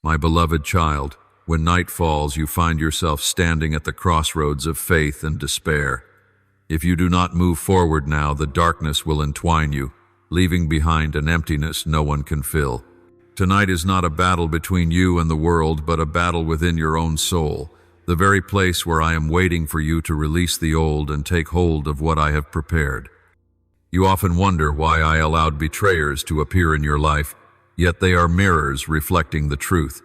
My beloved child, when night falls, you find yourself standing at the crossroads of faith and despair. If you do not move forward now, the darkness will entwine you, leaving behind an emptiness no one can fill. Tonight is not a battle between you and the world, but a battle within your own soul, the very place where I am waiting for you to release the old and take hold of what I have prepared. You often wonder why I allowed betrayers to appear in your life, yet they are mirrors reflecting the truth.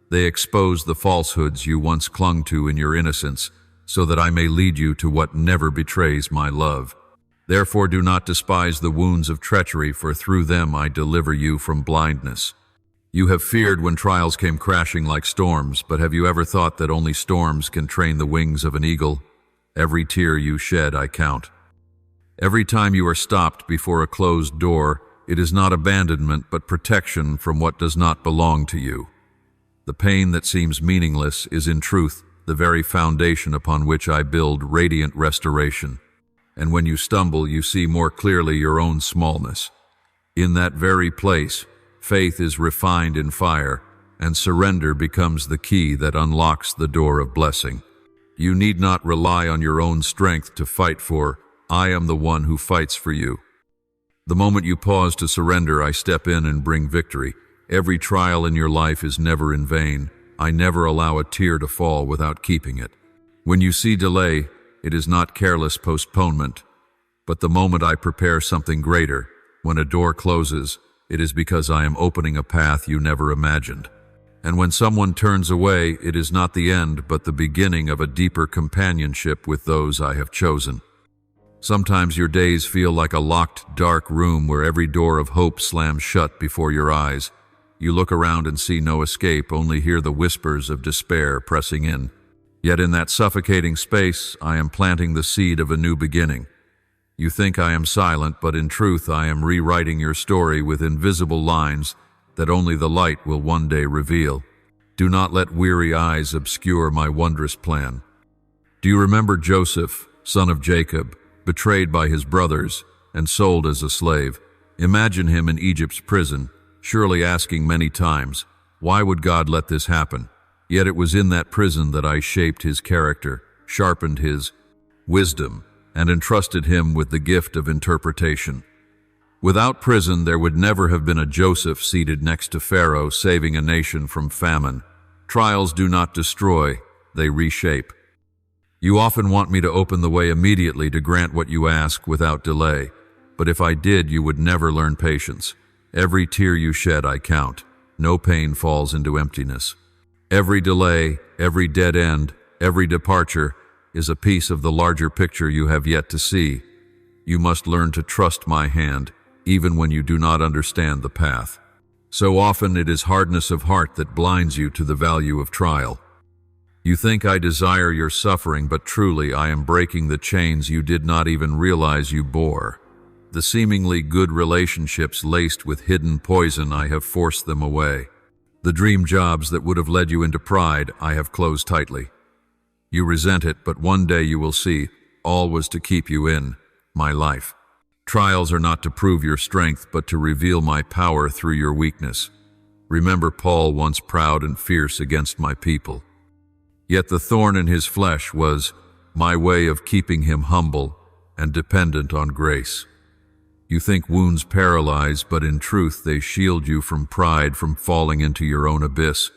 They expose the falsehoods you once clung to in your innocence, so that I may lead you to what never betrays my love. Therefore do not despise the wounds of treachery, for through them I deliver you from blindness. You have feared when trials came crashing like storms, but have you ever thought that only storms can train the wings of an eagle? Every tear you shed I count. Every time you are stopped before a closed door, it is not abandonment but protection from what does not belong to you. The pain that seems meaningless is in truth the very foundation upon which I build radiant restoration. And when you stumble, you see more clearly your own smallness. In that very place, faith is refined in fire, and surrender becomes the key that unlocks the door of blessing. You need not rely on your own strength to fight, for I am the one who fights for you. The moment you pause to surrender, I step in and bring victory. Every trial in your life is never in vain. I never allow a tear to fall without keeping it. When you see delay, it is not careless postponement, but the moment I prepare something greater. When a door closes, it is because I am opening a path you never imagined. And when someone turns away, it is not the end, but the beginning of a deeper companionship with those I have chosen. Sometimes your days feel like a locked, dark room where every door of hope slams shut before your eyes. You look around and see no escape, only hear the whispers of despair pressing in. Yet in that suffocating space, I am planting the seed of a new beginning. You think I am silent, but in truth I am rewriting your story with invisible lines that only the light will one day reveal. Do not let weary eyes obscure my wondrous plan. Do you remember Joseph, son of Jacob, betrayed by his brothers and sold as a slave? Imagine him in Egypt's prison, surely asking many times, why would God let this happen? Yet it was in that prison that I shaped his character, sharpened his wisdom, and entrusted him with the gift of interpretation. Without prison, there would never have been a Joseph seated next to Pharaoh, saving a nation from famine. Trials do not destroy, they reshape. You often want me to open the way immediately to grant what you ask without delay, but if I did, you would never learn patience. Every tear you shed I count. No pain falls into emptiness. Every delay, every dead end, every departure is a piece of the larger picture you have yet to see. You must learn to trust my hand, even when you do not understand the path. So often it is hardness of heart that blinds you to the value of trial. You think I desire your suffering, but truly I am breaking the chains you did not even realize you bore. The seemingly good relationships laced with hidden poison, I have forced them away. The dream jobs that would have led you into pride, I have closed tightly. You resent it, but one day you will see, all was to keep you in my life. Trials are not to prove your strength, but to reveal my power through your weakness. Remember Paul, once proud and fierce against my people. Yet the thorn in his flesh was my way of keeping him humble and dependent on grace. You think wounds paralyze, but in truth they shield you from pride, from falling into your own abyss.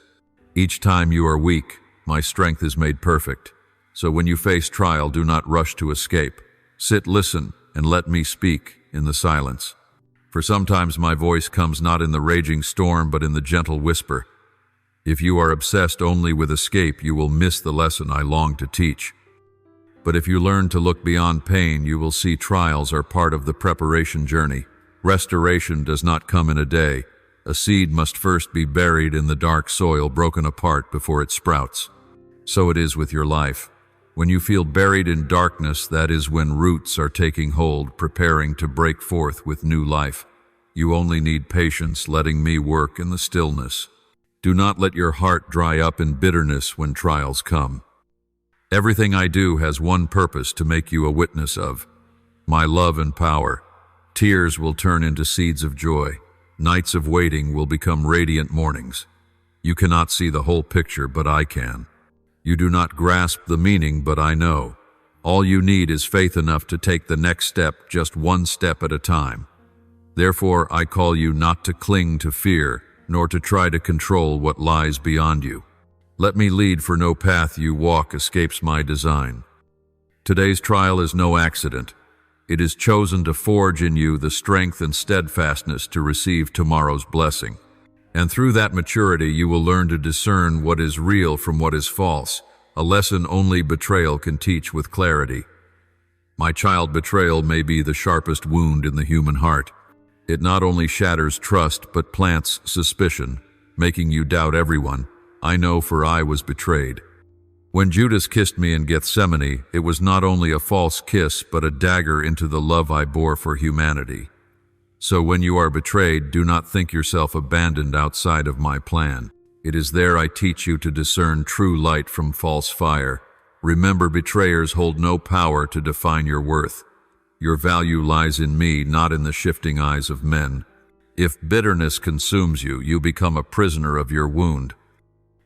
Each time you are weak, my strength is made perfect. So when you face trial, do not rush to escape. Sit, listen, and let me speak in the silence. For sometimes my voice comes not in the raging storm, but in the gentle whisper. If you are obsessed only with escape, you will miss the lesson I long to teach. But if you learn to look beyond pain, you will see trials are part of the preparation journey. Restoration does not come in a day. A seed must first be buried in the dark soil, broken apart before it sprouts. So it is with your life. When you feel buried in darkness, that is when roots are taking hold, preparing to break forth with new life. You only need patience, letting me work in the stillness. Do not let your heart dry up in bitterness when trials come. Everything I do has one purpose: to make you a witness of my love and power. Tears will turn into seeds of joy. Nights of waiting will become radiant mornings. You cannot see the whole picture, but I can. You do not grasp the meaning, but I know. All you need is faith enough to take the next step, just one step at a time. Therefore, I call you not to cling to fear, nor to try to control what lies beyond you. Let me lead, for no path you walk escapes my design. Today's trial is no accident. It is chosen to forge in you the strength and steadfastness to receive tomorrow's blessing. And through that maturity, you will learn to discern what is real from what is false, a lesson only betrayal can teach with clarity. My child, betrayal may be the sharpest wound in the human heart. It not only shatters trust, but plants suspicion, making you doubt everyone. I know, for I was betrayed. When Judas kissed me in Gethsemane, it was not only a false kiss, but a dagger into the love I bore for humanity. So when you are betrayed, do not think yourself abandoned outside of my plan. It is there I teach you to discern true light from false fire. Remember, betrayers hold no power to define your worth. Your value lies in me, not in the shifting eyes of men. If bitterness consumes you, you become a prisoner of your wound.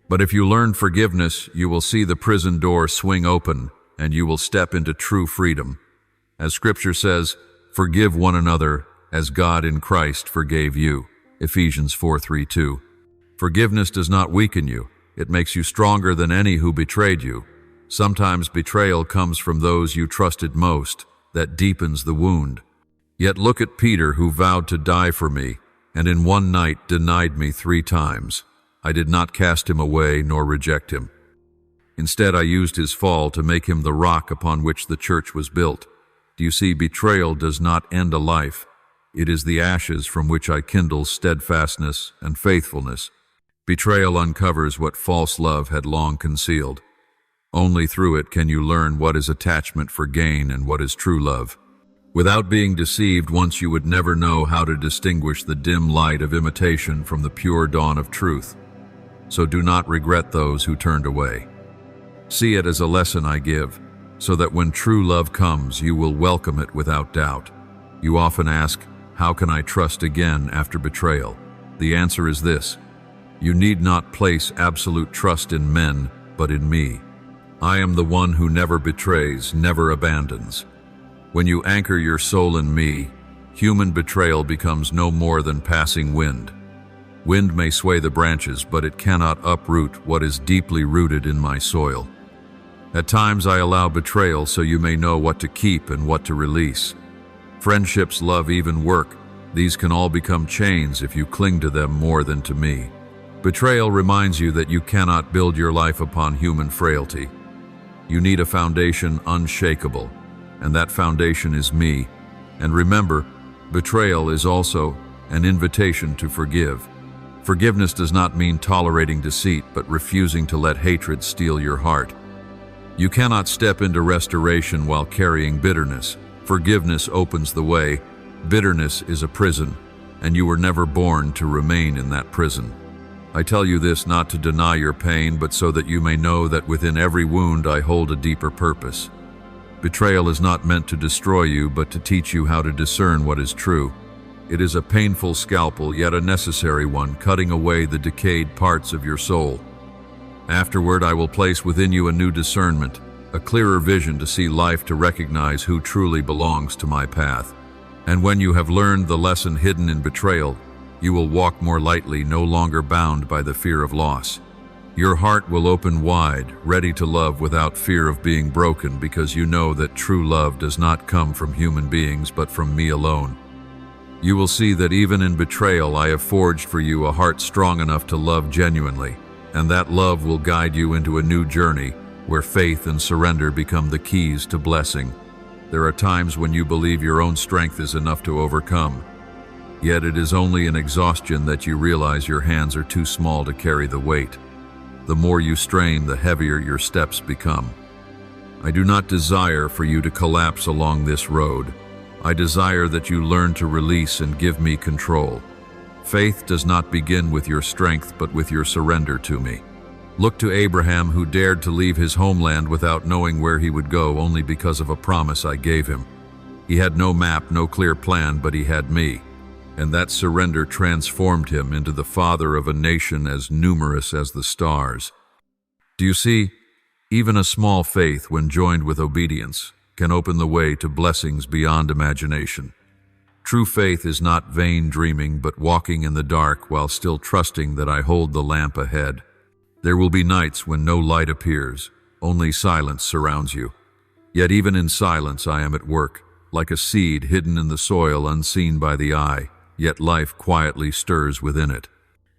But if you learn forgiveness, you will see the prison door swing open, and you will step into true freedom. As Scripture says, forgive one another as God in Christ forgave you. Ephesians 4:3-2. Forgiveness does not weaken you. It makes you stronger than any who betrayed you. Sometimes betrayal comes from those you trusted most. That deepens the wound. Yet look at Peter, who vowed to die for me, and in one night denied me 3 times. I did not cast him away nor reject him. Instead, I used his fall to make him the rock upon which the church was built. Do you see, betrayal does not end a life. It is the ashes from which I kindle steadfastness and faithfulness. Betrayal uncovers what false love had long concealed. Only through it can you learn what is attachment for gain and what is true love. Without being deceived once, you would never know how to distinguish the dim light of imitation from the pure dawn of truth. So do not regret those who turned away. See it as a lesson I give, so that when true love comes, you will welcome it without doubt. You often ask, how can I trust again after betrayal? The answer is this: you need not place absolute trust in men, but in me. I am the one who never betrays, never abandons. When you anchor your soul in me, human betrayal becomes no more than passing wind. Wind may sway the branches, but it cannot uproot what is deeply rooted in my soil. At times I allow betrayal so you may know what to keep and what to release. Friendships, love, even work, these can all become chains if you cling to them more than to me. Betrayal reminds you that you cannot build your life upon human frailty. You need a foundation unshakable, and that foundation is me. And remember, betrayal is also an invitation to forgive. Forgiveness does not mean tolerating deceit, but refusing to let hatred steal your heart. You cannot step into restoration while carrying bitterness. Forgiveness opens the way. Bitterness is a prison, and you were never born to remain in that prison. I tell you this not to deny your pain, but so that you may know that within every wound I hold a deeper purpose. Betrayal is not meant to destroy you, but to teach you how to discern what is true. It is a painful scalpel, yet a necessary one, cutting away the decayed parts of your soul. Afterward, I will place within you a new discernment, a clearer vision to see life, to recognize who truly belongs to my path. And when you have learned the lesson hidden in betrayal, you will walk more lightly, no longer bound by the fear of loss. Your heart will open wide, ready to love without fear of being broken, because you know that true love does not come from human beings, but from me alone. You will see that even in betrayal, I have forged for you a heart strong enough to love genuinely, and that love will guide you into a new journey where faith and surrender become the keys to blessing. There are times when you believe your own strength is enough to overcome. Yet it is only in exhaustion that you realize your hands are too small to carry the weight. The more you strain, the heavier your steps become. I do not desire for you to collapse along this road. I desire that you learn to release and give me control. Faith does not begin with your strength, but with your surrender to me. Look to Abraham, who dared to leave his homeland without knowing where he would go, only because of a promise I gave him. He had no map, no clear plan, but he had me. and that surrender transformed him into the father of a nation as numerous as the stars. Do you see? Even a small faith, when joined with obedience, can open the way to blessings beyond imagination. True faith is not vain dreaming, but walking in the dark while still trusting that I hold the lamp ahead. There will be nights when no light appears, only silence surrounds you. Yet even in silence I am at work, like a seed hidden in the soil unseen by the eye, yet life quietly stirs within it.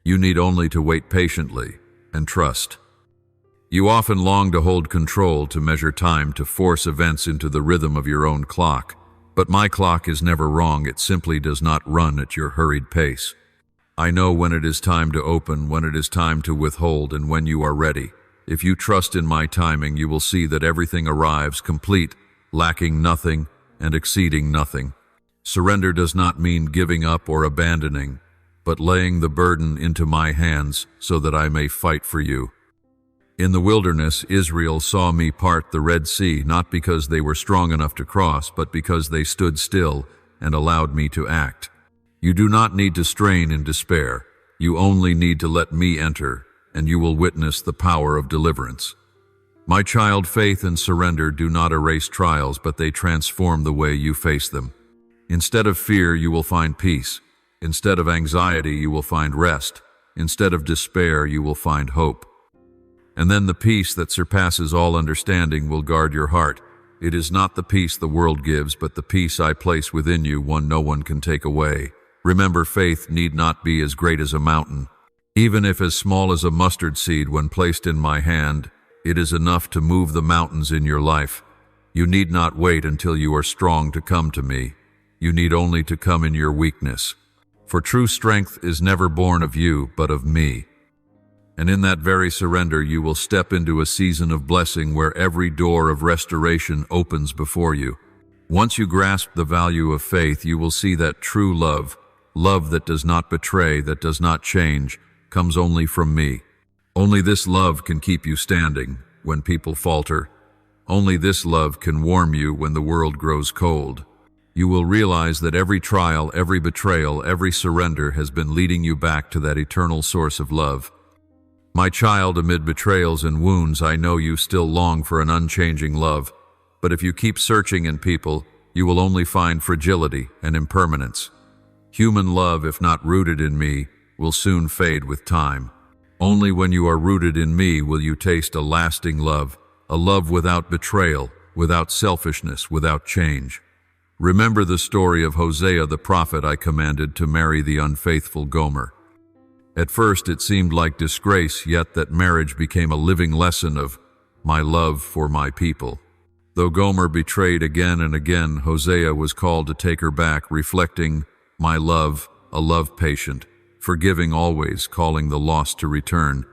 You need only to wait patiently and trust. You often long to hold control, to measure time, to force events into the rhythm of your own clock. But my clock is never wrong, it simply does not run at your hurried pace. I know when it is time to open, when it is time to withhold, and when you are ready. If you trust in my timing, you will see that everything arrives complete, lacking nothing and exceeding nothing. Surrender does not mean giving up or abandoning, but laying the burden into my hands so that I may fight for you. In the wilderness, Israel saw me part the Red Sea, not because they were strong enough to cross, but because they stood still and allowed me to act. You do not need to strain in despair. You only need to let me enter, and you will witness the power of deliverance. My child, faith and surrender do not erase trials, but they transform the way you face them. Instead of fear, you will find peace. Instead of anxiety, you will find rest. Instead of despair, you will find hope. And then the peace that surpasses all understanding will guard your heart. It is not the peace the world gives, but the peace I place within you, one no one can take away. Remember, faith need not be as great as a mountain. Even if as small as a mustard seed, when placed in my hand, it is enough to move the mountains in your life. You need not wait until you are strong to come to me. You need only to come in your weakness. For true strength is never born of you, but of me. And in that very surrender, you will step into a season of blessing where every door of restoration opens before you. Once you grasp the value of faith, you will see that true love, love that does not betray, that does not change, comes only from me. Only this love can keep you standing when people falter. Only this love can warm you when the world grows cold. You will realize that every trial, every betrayal, every surrender has been leading you back to that eternal source of love. My child, amid betrayals and wounds, I know you still long for an unchanging love. But if you keep searching in people, you will only find fragility and impermanence. Human love, if not rooted in me, will soon fade with time. Only when you are rooted in me will you taste a lasting love, a love without betrayal, without selfishness, without change. Remember the story of Hosea the prophet I commanded to marry the unfaithful Gomer. At first it seemed like disgrace, yet that marriage became a living lesson of my love for my people. Though Gomer betrayed again and again, Hosea was called to take her back, reflecting my love, a love patient, forgiving always, calling the lost to return.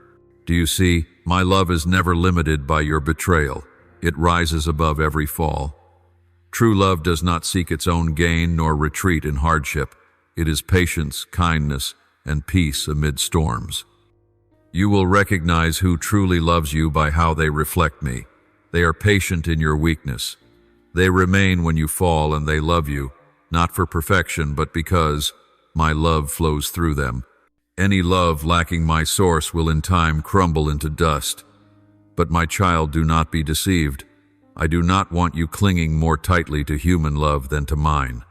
Do you see? My love is never limited by your betrayal. It rises above every fall. True love does not seek its own gain nor retreat in hardship. It is patience, kindness, and peace amid storms. You will recognize who truly loves you by how they reflect me. They are patient in your weakness. They remain when you fall, and they love you, not for perfection, but because my love flows through them. Any love lacking my source will in time crumble into dust. But my child, do not be deceived. I do not want you clinging more tightly to human love than to mine.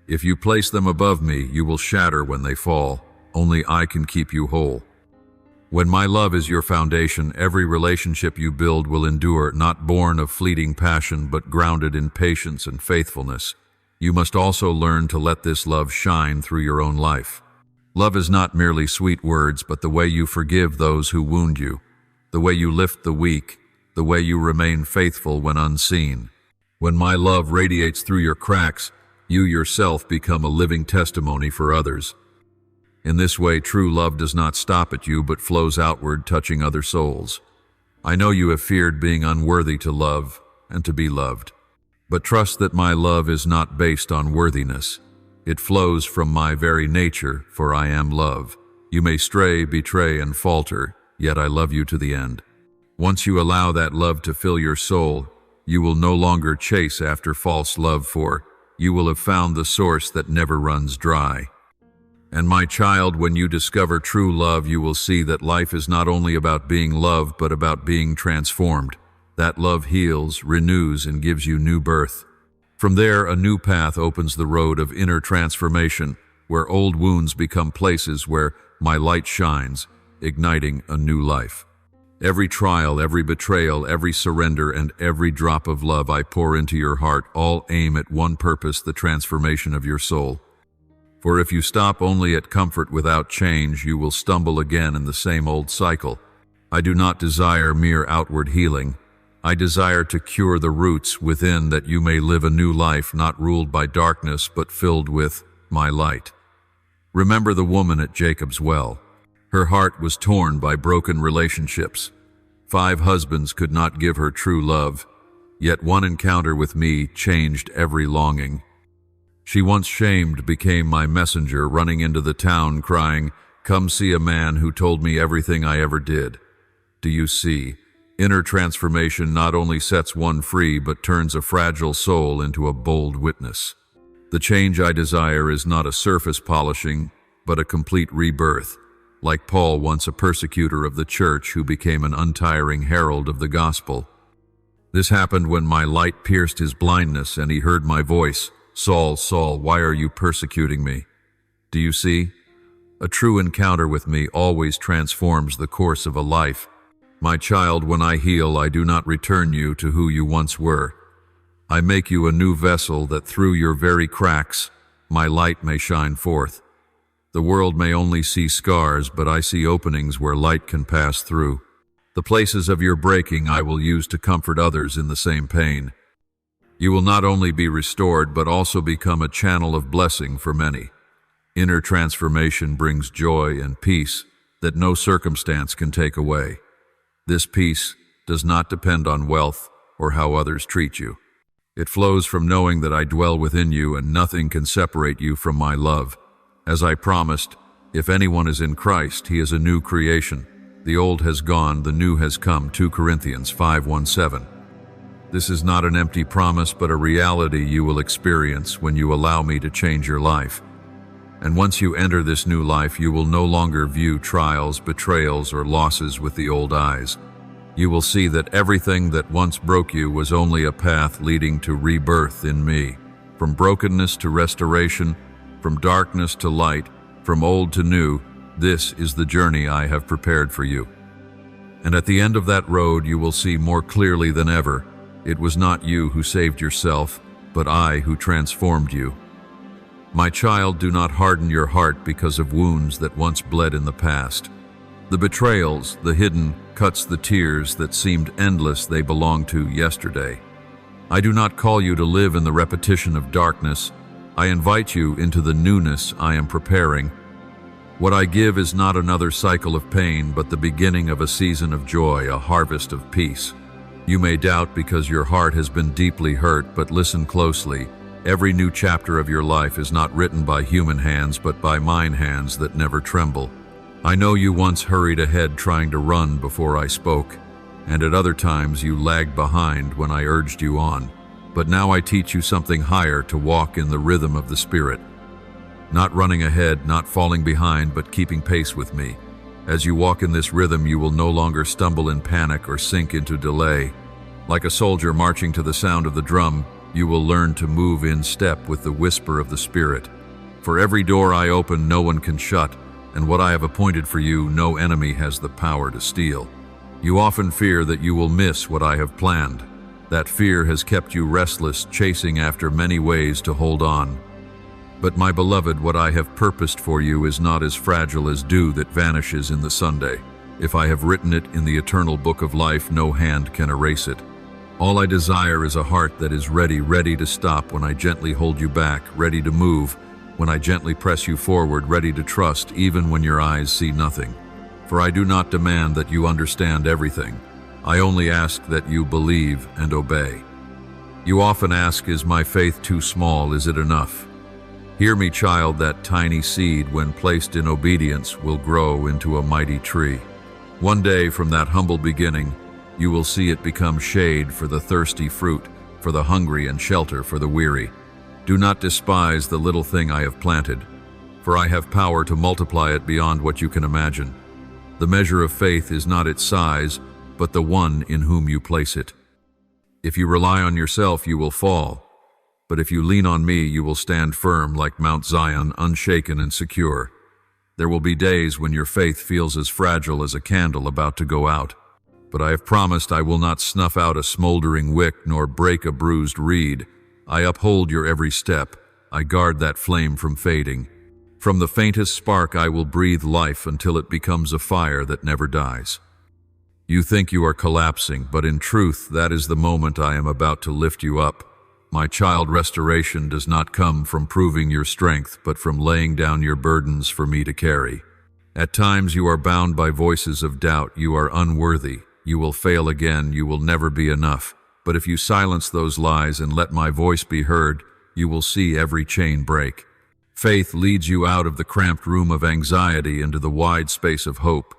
If you place them above me, you will shatter when they fall. Only I can keep you whole. When my love is your foundation, every relationship you build will endure, not born of fleeting passion, but grounded in patience and faithfulness. You must also learn to let this love shine through your own life. Love is not merely sweet words, but the way you forgive those who wound you, the way you lift the weak, the way you remain faithful when unseen. When my love radiates through your cracks, you yourself become a living testimony for others. In this way, true love does not stop at you, but flows outward, touching other souls. I know you have feared being unworthy to love and to be loved. But trust that my love is not based on worthiness. It flows from my very nature, for I am love. You may stray, betray, and falter, yet I love you to the end. Once you allow that love to fill your soul, you will no longer chase after false love, for you will have found the source that never runs dry. And my child, when you discover true love, you will see that life is not only about being loved, but about being transformed. That love heals, renews, and gives you new birth. From there, a new path opens the road of inner transformation, where old wounds become places where my light shines, igniting a new life. Every trial, every betrayal, every surrender, and every drop of love I pour into your heart all aim at one purpose: the transformation of your soul. For if you stop only at comfort without change, you will stumble again in the same old cycle. I do not desire mere outward healing. I desire to cure the roots within, that you may live a new life, not ruled by darkness, but filled with my light. Remember the woman at Jacob's well. Her heart was torn by broken relationships. 5 husbands could not give her true love, yet one encounter with me changed every longing. She, once shamed, became my messenger, running into the town crying, "Come see a man who told me everything I ever did." Do you see? Inner transformation not only sets one free, but turns a fragile soul into a bold witness. The change I desire is not a surface polishing, but a complete rebirth, like Paul, once a persecutor of the church who became an untiring herald of the gospel. This happened when my light pierced his blindness and he heard my voice, "Saul, Saul, why are you persecuting me?" Do you see? A true encounter with me always transforms the course of a life. My child, when I heal, I do not return you to who you once were. I make you a new vessel, that through your very cracks, my light may shine forth. The world may only see scars, but I see openings where light can pass through. The places of your breaking I will use to comfort others in the same pain. You will not only be restored, but also become a channel of blessing for many. Inner transformation brings joy and peace that no circumstance can take away. This peace does not depend on wealth or how others treat you. It flows from knowing that I dwell within you and nothing can separate you from my love. As I promised, if anyone is in Christ, he is a new creation. The old has gone, the new has come. 2 Corinthians 5:17. This is not an empty promise, but a reality you will experience when you allow me to change your life. And once you enter this new life, you will no longer view trials, betrayals, or losses with the old eyes. You will see that everything that once broke you was only a path leading to rebirth in me. From brokenness to restoration, from darkness to light, from old to new, this is the journey I have prepared for you. And at the end of that road, you will see more clearly than ever, it was not you who saved yourself, but I who transformed you. My child, do not harden your heart because of wounds that once bled in the past. The betrayals, the hidden cuts, the tears that seemed endless, they belong to yesterday. I do not call you to live in the repetition of darkness. I invite you into the newness I am preparing. What I give is not another cycle of pain, but the beginning of a season of joy, a harvest of peace. You may doubt because your heart has been deeply hurt, but listen closely. Every new chapter of your life is not written by human hands, but by mine hands that never tremble. I know you once hurried ahead trying to run before I spoke, and at other times you lagged behind when I urged you on. But now I teach you something higher: to walk in the rhythm of the Spirit. Not running ahead, not falling behind, but keeping pace with me. As you walk in this rhythm, you will no longer stumble in panic or sink into delay. Like a soldier marching to the sound of the drum, you will learn to move in step with the whisper of the Spirit. For every door I open, no one can shut, and what I have appointed for you, no enemy has the power to steal. You often fear that you will miss what I have planned. That fear has kept you restless, chasing after many ways to hold on. But my beloved, what I have purposed for you is not as fragile as dew that vanishes in the Sunday. If I have written it in the eternal book of life, no hand can erase it. All I desire is a heart that is ready to stop when I gently hold you back, ready to move when I gently press you forward, ready to trust even when your eyes see nothing. For I do not demand that you understand everything. I only ask that you believe and obey. You often ask, is my faith too small? Is it enough? Hear me, child, that tiny seed, when placed in obedience, will grow into a mighty tree. One day, from that humble beginning, you will see it become shade for the thirsty, fruit for the hungry, and shelter for the weary. Do not despise the little thing I have planted, for I have power to multiply it beyond what you can imagine. The measure of faith is not its size, but the one in whom you place it. If you rely on yourself, you will fall. But if you lean on me, you will stand firm like Mount Zion, unshaken and secure. There will be days when your faith feels as fragile as a candle about to go out. But I have promised I will not snuff out a smoldering wick nor break a bruised reed. I uphold your every step. I guard that flame from fading. From the faintest spark I will breathe life until it becomes a fire that never dies. You think you are collapsing, but in truth, that is the moment I am about to lift you up. My child, restoration does not come from proving your strength, but from laying down your burdens for me to carry. At times you are bound by voices of doubt. You are unworthy. You will fail again. You will never be enough. But if you silence those lies and let my voice be heard, you will see every chain break. Faith leads you out of the cramped room of anxiety into the wide space of hope.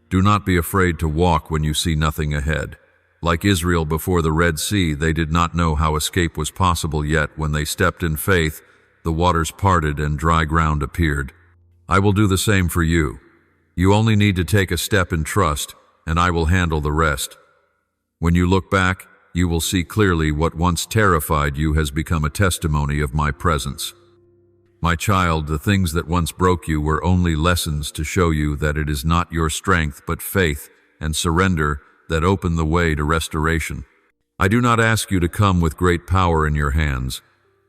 Do not be afraid to walk when you see nothing ahead. Like Israel before the Red Sea, they did not know how escape was possible, yet when they stepped in faith, the waters parted and dry ground appeared. I will do the same for you. You only need to take a step in trust, and I will handle the rest. When you look back, you will see clearly what once terrified you has become a testimony of my presence. My child, the things that once broke you were only lessons to show you that it is not your strength but faith and surrender that open the way to restoration. I do not ask you to come with great power in your hands.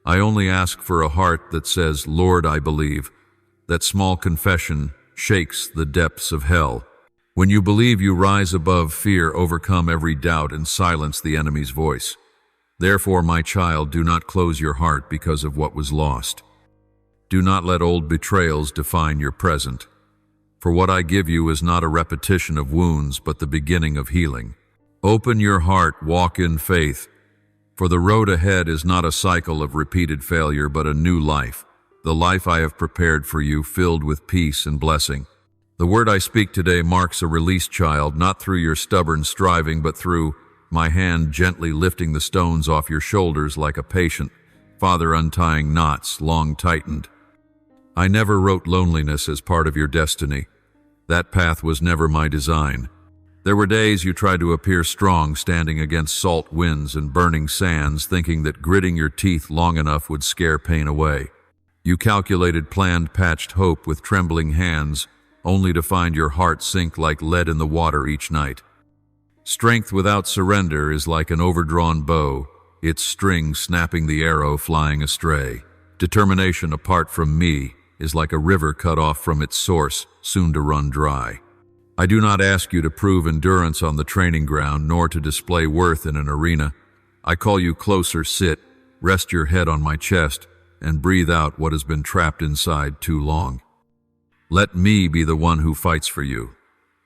I only ask for a heart that says, Lord, I believe. That small confession shakes the depths of hell. When you believe, you rise above fear, overcome every doubt, and silence the enemy's voice. Therefore, my child, do not close your heart because of what was lost. Do not let old betrayals define your present. For what I give you is not a repetition of wounds, but the beginning of healing. Open your heart, walk in faith. For the road ahead is not a cycle of repeated failure, but a new life. The life I have prepared for you, filled with peace and blessing. The word I speak today marks a release, child, not through your stubborn striving, but through my hand gently lifting the stones off your shoulders like a patient father untying knots long tightened. I never wrote loneliness as part of your destiny. That path was never my design. There were days you tried to appear strong, standing against salt winds and burning sands, thinking that gritting your teeth long enough would scare pain away. You calculated, planned, patched hope with trembling hands, only to find your heart sink like lead in the water each night. Strength without surrender is like an overdrawn bow, its string snapping, the arrow flying astray. Determination apart from me is like a river cut off from its source, soon to run dry. I do not ask you to prove endurance on the training ground, nor to display worth in an arena. I call you closer, sit, rest your head on my chest, and breathe out what has been trapped inside too long. Let me be the one who fights for you,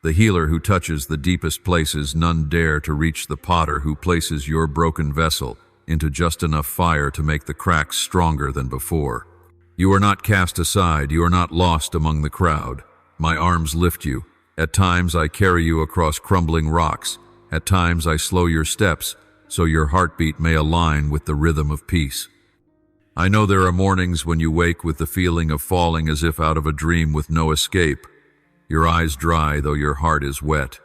the healer who touches the deepest places none dare to reach, the potter who places your broken vessel into just enough fire to make the cracks stronger than before. You are not cast aside, you are not lost among the crowd. My arms lift you. At times I carry you across crumbling rocks. At times I slow your steps so your heartbeat may align with the rhythm of peace. I know there are mornings when you wake with the feeling of falling as if out of a dream with no escape. Your eyes dry, though your heart is wet.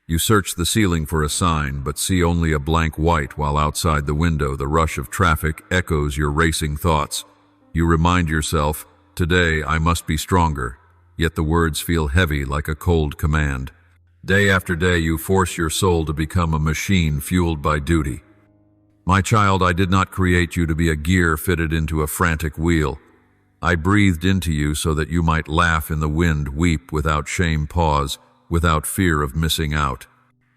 You search the ceiling for a sign, but see only a blank white, while outside the window the rush of traffic echoes your racing thoughts. You remind yourself, today I must be stronger, yet the words feel heavy like a cold command. Day after day you force your soul to become a machine fueled by duty. My child, I did not create you to be a gear fitted into a frantic wheel. I breathed into you so that you might laugh in the wind, weep without shame, pause, without fear of missing out.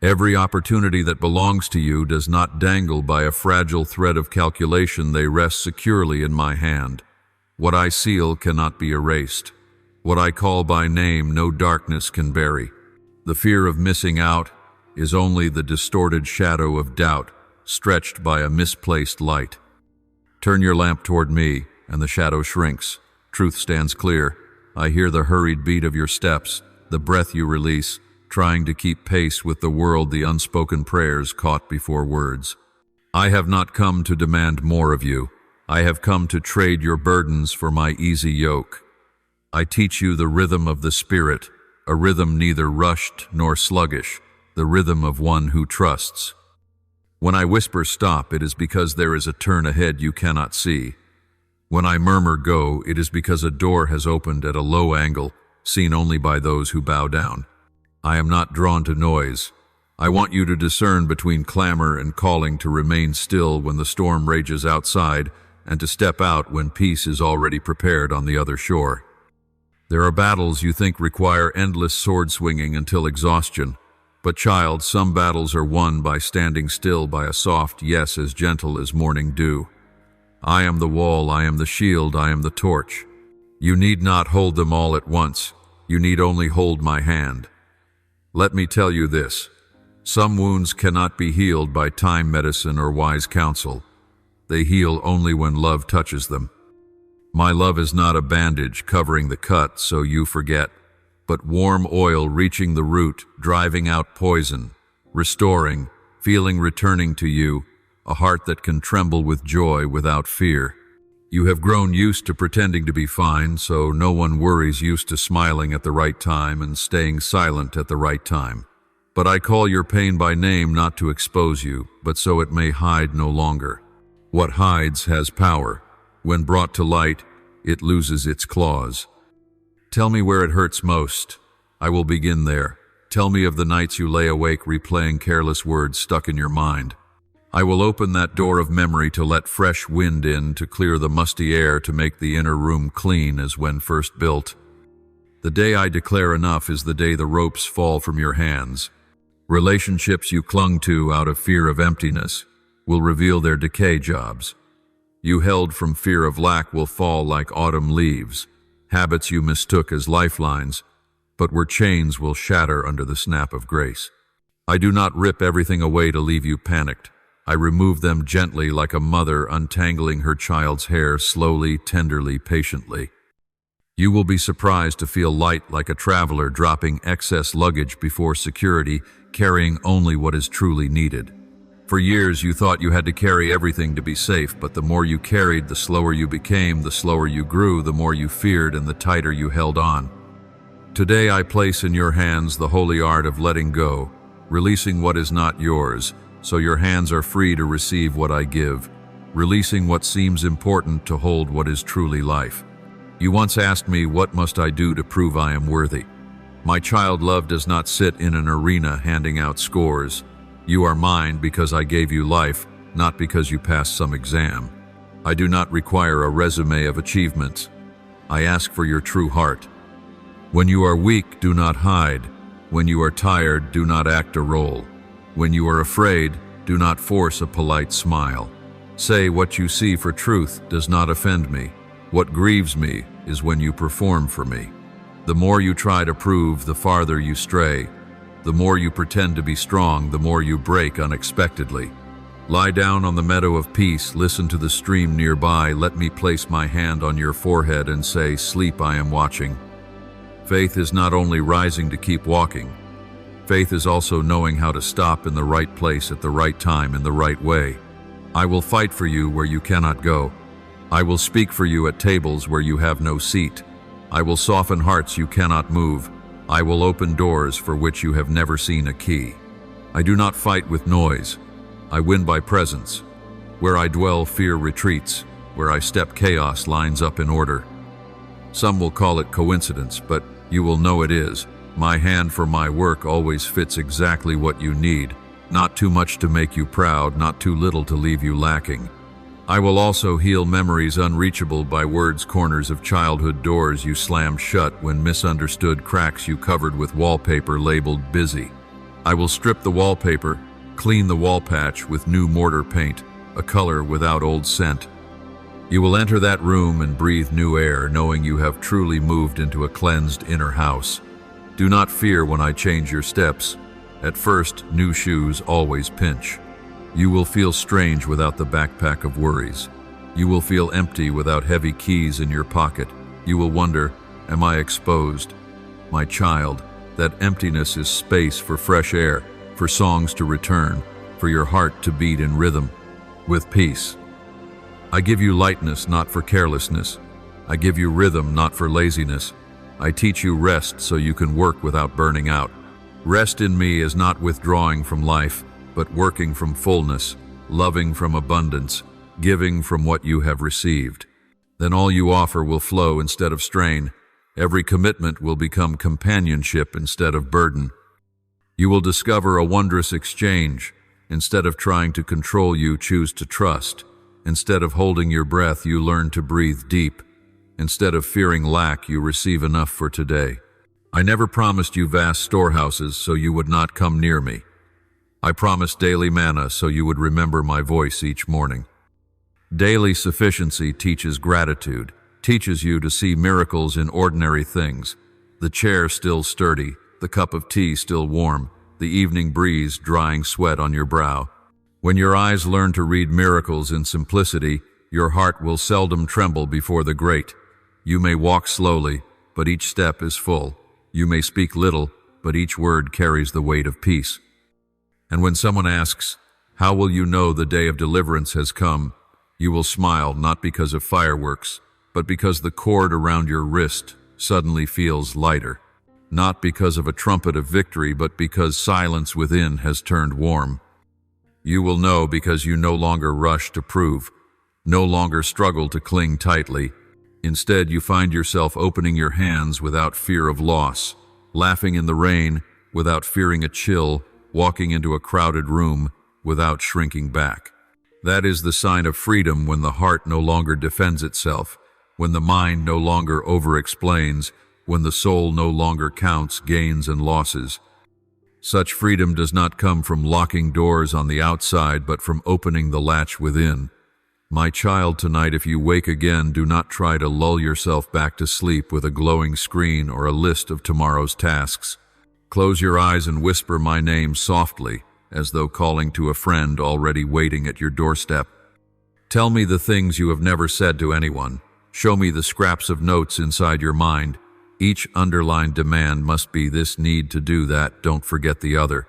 Every opportunity that belongs to you does not dangle by a fragile thread of calculation, they rest securely in my hand. What I seal cannot be erased. What I call by name no darkness can bury. The fear of missing out is only the distorted shadow of doubt, stretched by a misplaced light. Turn your lamp toward me, and the shadow shrinks. Truth stands clear. I hear the hurried beat of your steps, the breath you release, trying to keep pace with the world, the unspoken prayers caught before words. I have not come to demand more of you. I have come to trade your burdens for my easy yoke. I teach you the rhythm of the Spirit, a rhythm neither rushed nor sluggish, the rhythm of one who trusts. When I whisper stop, it is because there is a turn ahead you cannot see. When I murmur go, it is because a door has opened at a low angle, seen only by those who bow down. I am not drawn to noise. I want you to discern between clamor and calling, to remain still when the storm rages outside, and to step out when peace is already prepared on the other shore. There are battles you think require endless sword swinging until exhaustion. But child, some battles are won by standing still, by a soft yes as gentle as morning dew. I am the wall, I am the shield, I am the torch. You need not hold them all at once. You need only hold my hand. Let me tell you this. Some wounds cannot be healed by time medicine or wise counsel. They heal only when love touches them. My love is not a bandage covering the cut so you forget, but warm oil reaching the root, driving out poison, restoring, feeling returning to you, a heart that can tremble with joy without fear. You have grown used to pretending to be fine, so no one worries, used to smiling at the right time and staying silent at the right time. But I call your pain by name, not to expose you, but so it may hide no longer. What hides has power. When brought to light, it loses its claws. Tell me where it hurts most. I will begin there. Tell me of the nights you lay awake replaying careless words stuck in your mind. I will open that door of memory to let fresh wind in, to clear the musty air, to make the inner room clean as when first built. The day I declare enough is the day the ropes fall from your hands. Relationships you clung to out of fear of emptiness will reveal their decay jobs. You held from fear of lack will fall like autumn leaves. Habits you mistook as lifelines, but were chains, will shatter under the snap of grace. I do not rip everything away to leave you panicked. I remove them gently, like a mother untangling her child's hair, slowly, tenderly, patiently. You will be surprised to feel light, like a traveler dropping excess luggage before security, carrying only what is truly needed. For years you thought you had to carry everything to be safe, but the more you carried, the slower you became, the slower you grew, the more you feared, and the tighter you held on. Today I place in your hands the holy art of letting go, releasing what is not yours, so your hands are free to receive what I give, releasing what seems important to hold what is truly life. You once asked me, what must I do to prove I am worthy? My child, love does not sit in an arena handing out scores. You are mine because I gave you life, not because you passed some exam. I do not require a resume of achievements. I ask for your true heart. When you are weak, do not hide. When you are tired, do not act a role. When you are afraid, do not force a polite smile. Say what you see, for truth does not offend me. What grieves me is when you perform for me. The more you try to prove, the farther you stray. The more you pretend to be strong, the more you break unexpectedly. Lie down on the meadow of peace, listen to the stream nearby, let me place my hand on your forehead and say, sleep, I am watching. Faith is not only rising to keep walking. Faith is also knowing how to stop in the right place at the right time in the right way. I will fight for you where you cannot go. I will speak for you at tables where you have no seat. I will soften hearts you cannot move. I will open doors for which you have never seen a key. I do not fight with noise. I win by presence. Where I dwell, fear retreats. Where I step, chaos lines up in order. Some will call it coincidence, but you will know it is. My hand for my work always fits exactly what you need. Not too much to make you proud, not too little to leave you lacking. I will also heal memories unreachable by words, corners of childhood doors you slammed shut when misunderstood, cracks you covered with wallpaper labeled busy. I will strip the wallpaper, clean the wall patch with new mortar paint, a color without old scent. You will enter that room and breathe new air, knowing you have truly moved into a cleansed inner house. Do not fear when I change your steps. At first, new shoes always pinch. You will feel strange without the backpack of worries. You will feel empty without heavy keys in your pocket. You will wonder, am I exposed? My child, that emptiness is space for fresh air, for songs to return, for your heart to beat in rhythm, with peace. I give you lightness, not for carelessness. I give you rhythm, not for laziness. I teach you rest so you can work without burning out. Rest in me is not withdrawing from life, but working from fullness, loving from abundance, giving from what you have received. Then all you offer will flow instead of strain. Every commitment will become companionship instead of burden. You will discover a wondrous exchange. Instead of trying to control, you choose to trust. Instead of holding your breath, you learn to breathe deep. Instead of fearing lack, you receive enough for today. I never promised you vast storehouses so you would not come near me. I promised daily manna so you would remember my voice each morning. Daily sufficiency teaches gratitude, teaches you to see miracles in ordinary things. The chair still sturdy, the cup of tea still warm, the evening breeze drying sweat on your brow. When your eyes learn to read miracles in simplicity, your heart will seldom tremble before the great. You may walk slowly, but each step is full. You may speak little, but each word carries the weight of peace. And when someone asks, "How will you know the day of deliverance has come?" you will smile, not because of fireworks, but because the cord around your wrist suddenly feels lighter. Not because of a trumpet of victory, but because silence within has turned warm. You will know because you no longer rush to prove, no longer struggle to cling tightly. Instead, you find yourself opening your hands without fear of loss, laughing in the rain without fearing a chill, walking into a crowded room without shrinking back. That is the sign of freedom, when the heart no longer defends itself, when the mind no longer over-explains, when the soul no longer counts gains and losses. Such freedom does not come from locking doors on the outside, but from opening the latch within. My child, tonight, if you wake again, do not try to lull yourself back to sleep with a glowing screen or a list of tomorrow's tasks. Close your eyes and whisper my name softly, as though calling to a friend already waiting at your doorstep. Tell me the things you have never said to anyone. Show me the scraps of notes inside your mind. Each underlined demand must be this need to do that, don't forget the other.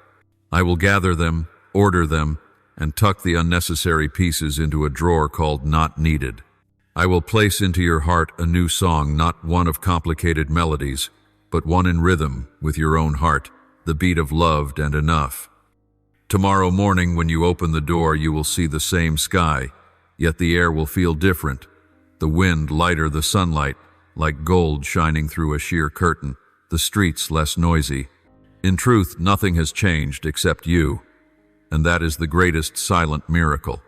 I will gather them, order them, and tuck the unnecessary pieces into a drawer called Not Needed. I will place into your heart a new song, not one of complicated melodies, but one in rhythm with your own heart, the beat of loved and enough. Tomorrow morning, when you open the door, you will see the same sky, yet the air will feel different. The wind lighter, the sunlight like gold shining through a sheer curtain, the streets less noisy. In truth, nothing has changed except you, and that is the greatest silent miracle.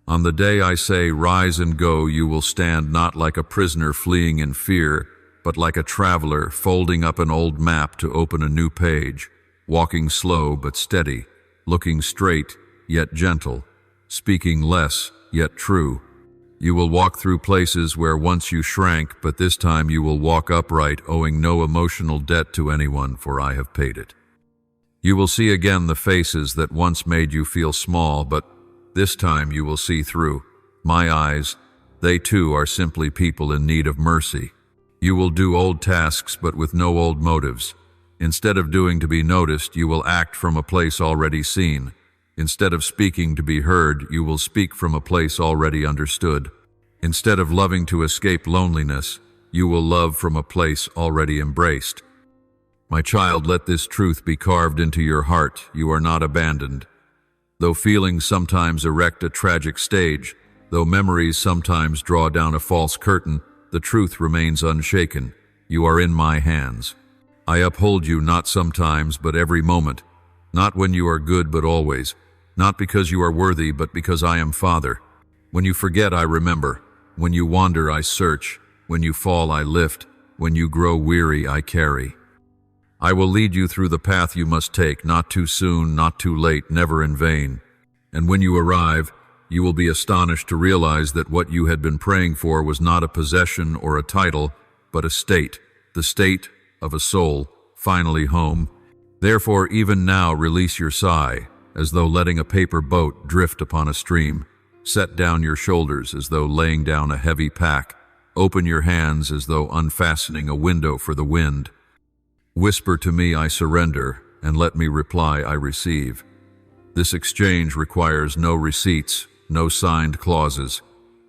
On the day I say, rise and go, you will stand not like a prisoner fleeing in fear, but like a traveler folding up an old map to open a new page, walking slow but steady, looking straight yet gentle, speaking less yet true. You will walk through places where once you shrank, but this time you will walk upright, owing no emotional debt to anyone, for I have paid it. You will see again the faces that once made you feel small, but this time you will see through my eyes. They too are simply people in need of mercy. You will do old tasks, but with no old motives. Instead of doing to be noticed, you will act from a place already seen. Instead of speaking to be heard, you will speak from a place already understood. Instead of loving to escape loneliness, you will love from a place already embraced. My child, let this truth be carved into your heart. You are not abandoned. Though feelings sometimes erect a tragic stage, though memories sometimes draw down a false curtain, the truth remains unshaken. You are in my hands. I uphold you not sometimes, but every moment. Not when you are good, but always. Not because you are worthy, but because I am Father. When you forget, I remember. When you wander, I search. When you fall, I lift. When you grow weary, I carry. I will lead you through the path you must take, not too soon, not too late, never in vain. And when you arrive, you will be astonished to realize that what you had been praying for was not a possession or a title, but a state, the state of a soul, finally home. Therefore, even now, release your sigh, as though letting a paper boat drift upon a stream. Set down your shoulders as though laying down a heavy pack. Open your hands as though unfastening a window for the wind. Whisper to me, I surrender, and let me reply, I receive. This exchange requires no receipts, no signed clauses.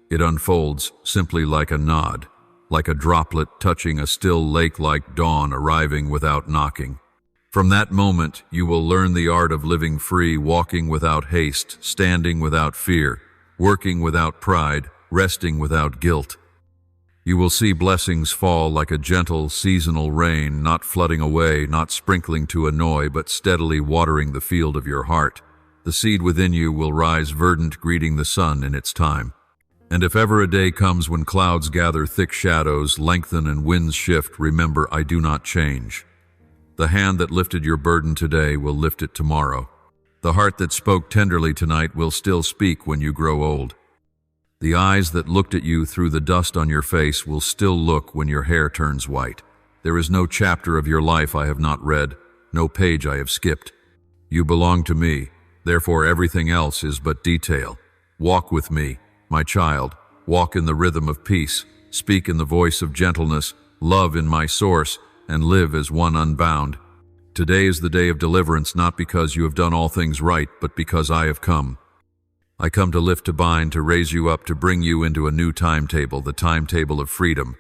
It unfolds simply like a nod. like a droplet touching a still lake like dawn arriving without knocking. From that moment, you will learn the art of living free, walking without haste, standing without fear, working without pride, resting without guilt. You will see blessings fall like a gentle, seasonal rain, not flooding away, not sprinkling to annoy, but steadily watering the field of your heart. The seed within you will rise verdant, greeting the sun in its time. And if ever a day comes when clouds gather, thick shadows lengthen and winds shift, remember, I do not change. The hand that lifted your burden today will lift it tomorrow. The heart that spoke tenderly tonight will still speak when you grow old. The eyes that looked at you through the dust on your face will still look when your hair turns white. There is no chapter of your life I have not read, no page I have skipped. You belong to me, therefore everything else is but detail. Walk with me, my child, walk in the rhythm of peace, speak in the voice of gentleness, love in my source, and live as one unbound. Today is the day of deliverance, not because you have done all things right, but because I have come. I come to lift, to bind, to raise you up, to bring you into a new timetable, the timetable of freedom.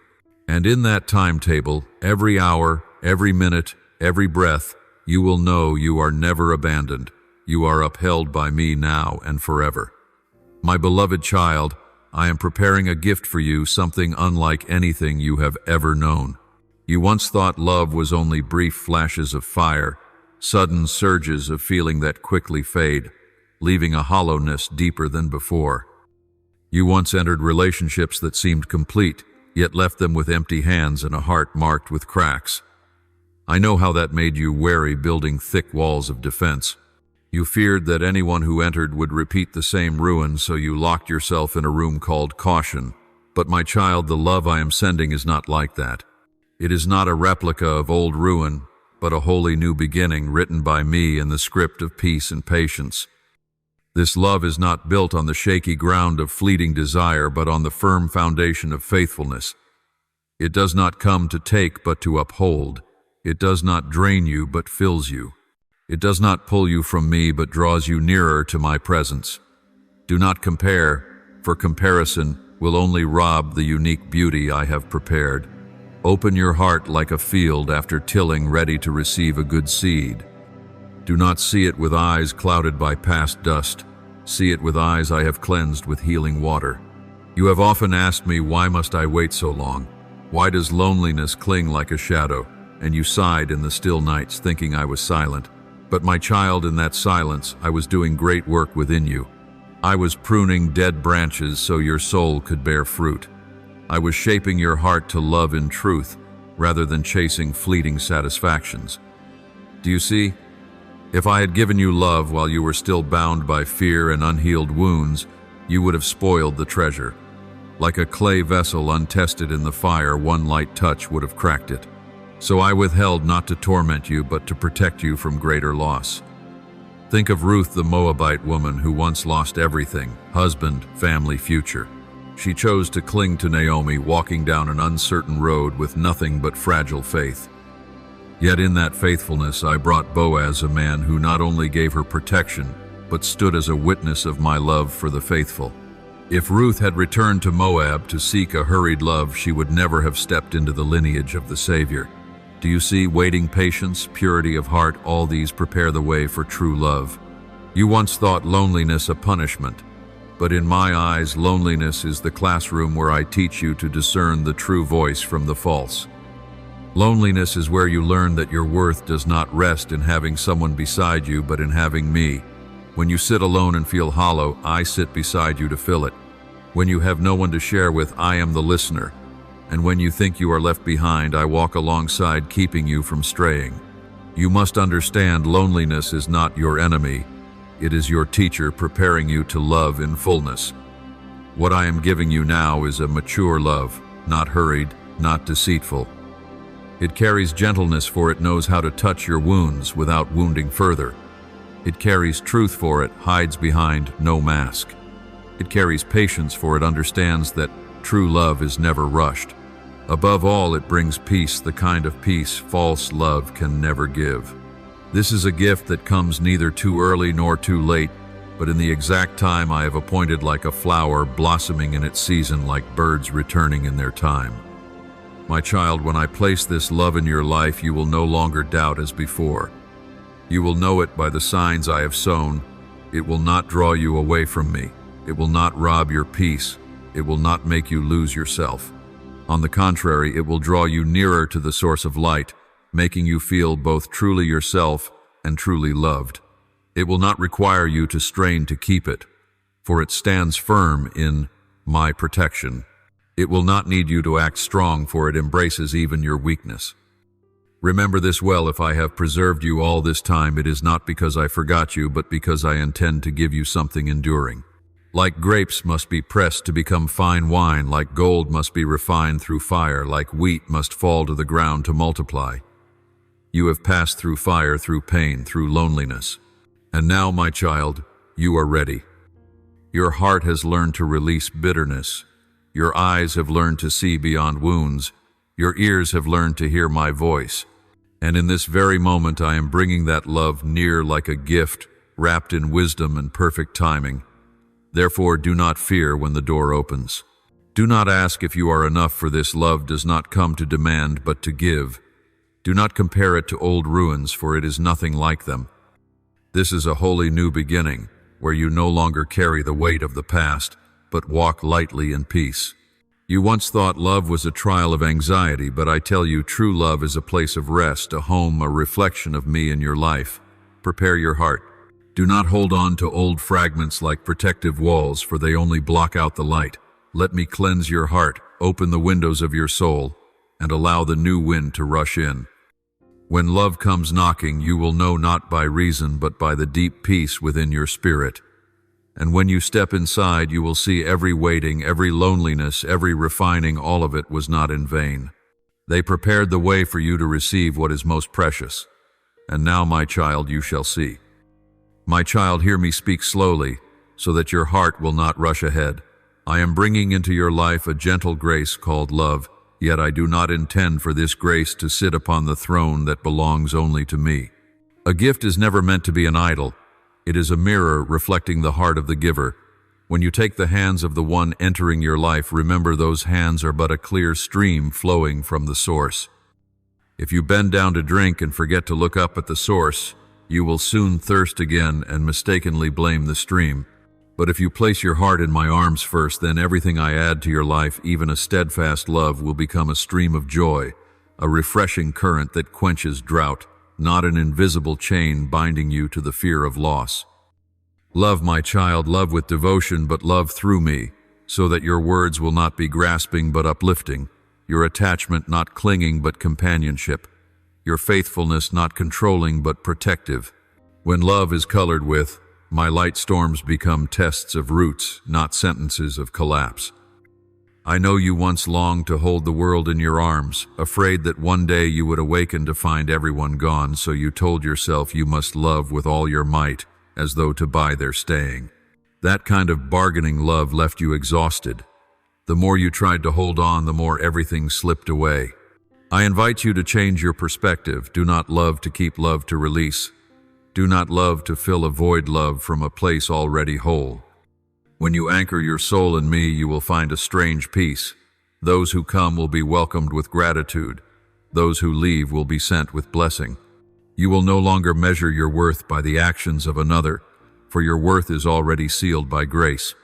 And in that timetable, every hour, every minute, every breath, you will know you are never abandoned. You are upheld by me now and forever. My beloved child, I am preparing a gift for you, something unlike anything you have ever known. You once thought love was only brief flashes of fire, sudden surges of feeling that quickly fade, leaving a hollowness deeper than before. You once entered relationships that seemed complete, yet left them with empty hands and a heart marked with cracks. I know how that made you wary, building thick walls of defense. You feared that anyone who entered would repeat the same ruin, so you locked yourself in a room called caution. But my child, the love I am sending is not like that. It is not a replica of old ruin, but a wholly new beginning written by me in the script of peace and patience. This love is not built on the shaky ground of fleeting desire, but on the firm foundation of faithfulness. It does not come to take, but to uphold. It does not drain you, but fills you. It does not pull you from me, but draws you nearer to my presence. Do not compare, for comparison will only rob the unique beauty I have prepared. Open your heart like a field after tilling, ready to receive a good seed. Do not see it with eyes clouded by past dust. See it with eyes I have cleansed with healing water. You have often asked me, why must I wait so long? Why does loneliness cling like a shadow? And you sighed in the still nights, thinking I was silent. But my child, in that silence, I was doing great work within you. I was pruning dead branches so your soul could bear fruit. I was shaping your heart to love in truth, rather than chasing fleeting satisfactions. Do you see? If I had given you love while you were still bound by fear and unhealed wounds, you would have spoiled the treasure. Like a clay vessel untested in the fire, one light touch would have cracked it. So I withheld, not to torment you, but to protect you from greater loss. Think of Ruth, the Moabite woman who once lost everything: husband, family, future. She chose to cling to Naomi, walking down an uncertain road with nothing but fragile faith. Yet in that faithfulness I brought Boaz, a man who not only gave her protection, but stood as a witness of my love for the faithful. If Ruth had returned to Moab to seek a hurried love, she would never have stepped into the lineage of the Savior. Do you see? Waiting, patience, purity of heart, all these prepare the way for true love. You once thought loneliness a punishment, but in my eyes, loneliness is the classroom where I teach you to discern the true voice from the false. Loneliness is where you learn that your worth does not rest in having someone beside you, but in having me. When you sit alone and feel hollow, I sit beside you to fill it. When you have no one to share with, I am the listener. And when you think you are left behind, I walk alongside, keeping you from straying. You must understand, loneliness is not your enemy. It is your teacher, preparing you to love in fullness. What I am giving you now is a mature love, not hurried, not deceitful. It carries gentleness, for it knows how to touch your wounds without wounding further. It carries truth, for it hides behind no mask. It carries patience, for it understands that true love is never rushed. Above all, it brings peace, the kind of peace false love can never give. This is a gift that comes neither too early nor too late, but in the exact time I have appointed, like a flower blossoming in its season, like birds returning in their time. My child, when I place this love in your life, you will no longer doubt as before. You will know it by the signs I have sown. It will not draw you away from me. It will not rob your peace. It will not make you lose yourself. On the contrary, it will draw you nearer to the source of light, making you feel both truly yourself and truly loved. It will not require you to strain to keep it, for it stands firm in my protection. It will not need you to act strong, for it embraces even your weakness. Remember this well: if I have preserved you all this time, it is not because I forgot you, but because I intend to give you something enduring. Like grapes must be pressed to become fine wine, like gold must be refined through fire, like wheat must fall to the ground to multiply. You have passed through fire, through pain, through loneliness. And now, my child, you are ready. Your heart has learned to release bitterness. Your eyes have learned to see beyond wounds. Your ears have learned to hear my voice. And in this very moment, I am bringing that love near like a gift, wrapped in wisdom and perfect timing. Therefore, do not fear when the door opens. Do not ask if you are enough, for this love does not come to demand, but to give. Do not compare it to old ruins, for it is nothing like them. This is a wholly new beginning, where you no longer carry the weight of the past, but walk lightly in peace. You once thought love was a trial of anxiety, but I tell you, true love is a place of rest, a home, a reflection of me in your life. Prepare your heart. Do not hold on to old fragments like protective walls, for they only block out the light. Let me cleanse your heart, open the windows of your soul, and allow the new wind to rush in. When love comes knocking, you will know not by reason, but by the deep peace within your spirit. And when you step inside, you will see every waiting, every loneliness, every refining, all of it was not in vain. They prepared the way for you to receive what is most precious. And now, my child, you shall see. My child, hear me speak slowly, so that your heart will not rush ahead. I am bringing into your life a gentle grace called love, yet I do not intend for this grace to sit upon the throne that belongs only to me. A gift is never meant to be an idol. It is a mirror reflecting the heart of the giver. When you take the hands of the one entering your life, remember those hands are but a clear stream flowing from the source. If you bend down to drink and forget to look up at the source, you will soon thirst again and mistakenly blame the stream. But if you place your heart in my arms first, then everything I add to your life, even a steadfast love, will become a stream of joy, a refreshing current that quenches drought, not an invisible chain binding you to the fear of loss. Love, my child, love with devotion, but love through me, so that your words will not be grasping but uplifting, your attachment not clinging but companionship, your faithfulness not controlling but protective. When love is colored with, my light storms become tests of roots, not sentences of collapse. I know you once longed to hold the world in your arms, afraid that one day you would awaken to find everyone gone, so you told yourself you must love with all your might, as though to buy their staying. That kind of bargaining love left you exhausted. The more you tried to hold on, the more everything slipped away. I invite you to change your perspective. Do not love to keep, love to release. Do not love to fill a void, love from a place already whole. When you anchor your soul in me, you will find a strange peace. Those who come will be welcomed with gratitude. Those who leave will be sent with blessing. You will no longer measure your worth by the actions of another, for your worth is already sealed by grace.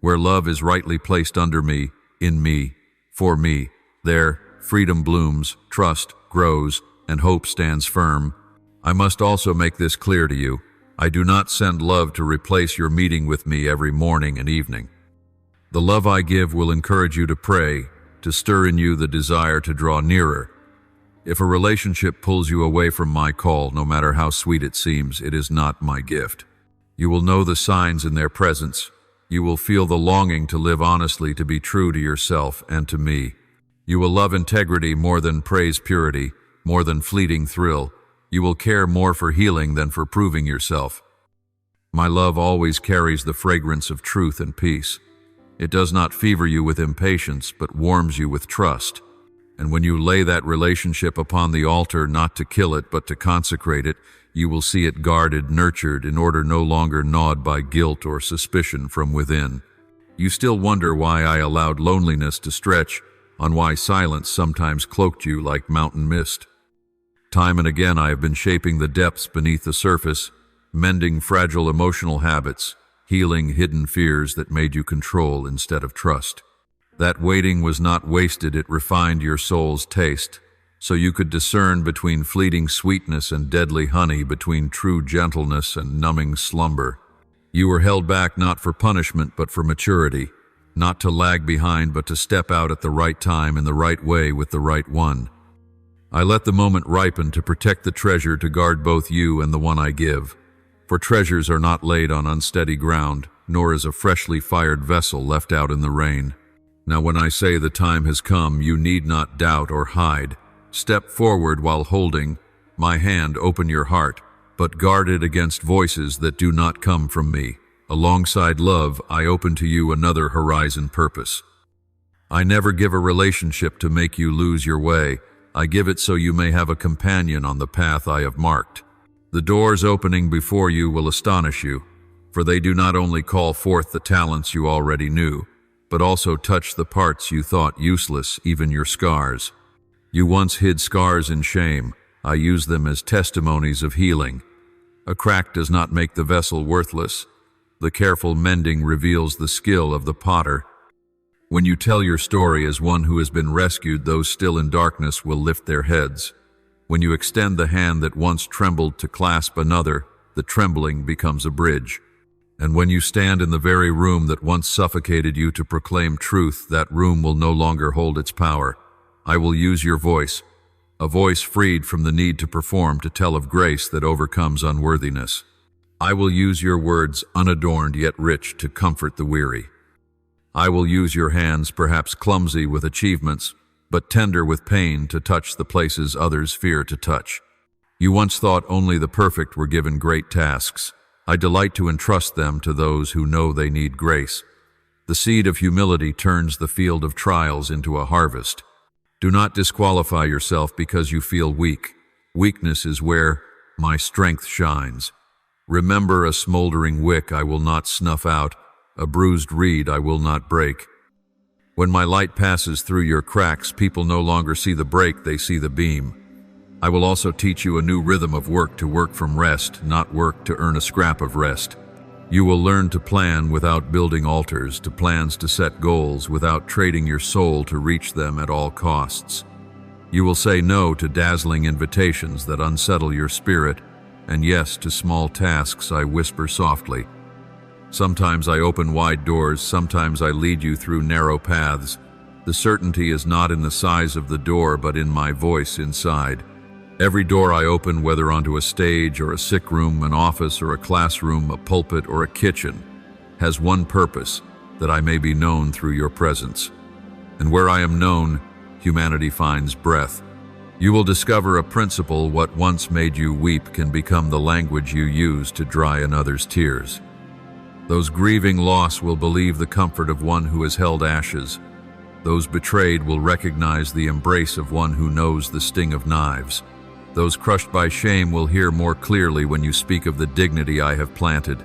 Where love is rightly placed under me, in me, for me, there freedom blooms, trust grows, and hope stands firm. I must also make this clear to you. I do not send love to replace your meeting with me every morning and evening. The love I give will encourage you to pray, to stir in you the desire to draw nearer. If a relationship pulls you away from my call, no matter how sweet it seems, it is not my gift. You will know the signs in their presence. You will feel the longing to live honestly, to be true to yourself and to me. You will love integrity more than praise purity, more than fleeting thrill. You will care more for healing than for proving yourself. My love always carries the fragrance of truth and peace. It does not fever you with impatience, but warms you with trust. And when you lay that relationship upon the altar, not to kill it, but to consecrate it, you will see it guarded, nurtured, in order no longer gnawed by guilt or suspicion from within. You still wonder why I allowed loneliness to stretch, on why silence sometimes cloaked you like mountain mist. Time and again I have been shaping the depths beneath the surface, mending fragile emotional habits, healing hidden fears that made you control instead of trust. That waiting was not wasted, it refined your soul's taste, so you could discern between fleeting sweetness and deadly honey, between true gentleness and numbing slumber. You were held back not for punishment but for maturity, not to lag behind but to step out at the right time in the right way with the right one. I let the moment ripen to protect the treasure, to guard both you and the one I give. For treasures are not laid on unsteady ground, nor is a freshly fired vessel left out in the rain. Now when I say the time has come, you need not doubt or hide. Step forward while holding my hand, open your heart, but guard it against voices that do not come from me. Alongside love, I open to you another horizon purpose. I never give a relationship to make you lose your way. I give it so you may have a companion on the path I have marked. The doors opening before you will astonish you, for they do not only call forth the talents you already knew, but also touch the parts you thought useless, even your scars. You once hid scars in shame. I use them as testimonies of healing. A crack does not make the vessel worthless. The careful mending reveals the skill of the potter. When you tell your story as one who has been rescued, those still in darkness will lift their heads. When you extend the hand that once trembled to clasp another, the trembling becomes a bridge. And when you stand in the very room that once suffocated you to proclaim truth, that room will no longer hold its power. I will use your voice, a voice freed from the need to perform, to tell of grace that overcomes unworthiness. I will use your words, unadorned yet rich, to comfort the weary. I will use your hands, perhaps clumsy with achievements, but tender with pain, to touch the places others fear to touch. You once thought only the perfect were given great tasks. I delight to entrust them to those who know they need grace. The seed of humility turns the field of trials into a harvest. Do not disqualify yourself because you feel weak. Weakness is where my strength shines. Remember, a smoldering wick I will not snuff out, a bruised reed I will not break. When my light passes through your cracks, people no longer see the break, they see the beam. I will also teach you a new rhythm of work, to work from rest, not work to earn a scrap of rest. You will learn to plan without building altars, to plans to set goals without trading your soul to reach them at all costs. You will say no to dazzling invitations that unsettle your spirit, and yes to small tasks I whisper softly. Sometimes I open wide doors, sometimes I lead you through narrow paths. The certainty is not in the size of the door, but in my voice inside. Every door I open, whether onto a stage or a sick room, an office or a classroom, a pulpit or a kitchen, has one purpose, that I may be known through your presence. And where I am known, humanity finds breath. You will discover a principle: what once made you weep can become the language you use to dry another's tears. Those grieving loss will believe the comfort of one who has held ashes. Those betrayed will recognize the embrace of one who knows the sting of knives. Those crushed by shame will hear more clearly when you speak of the dignity I have planted.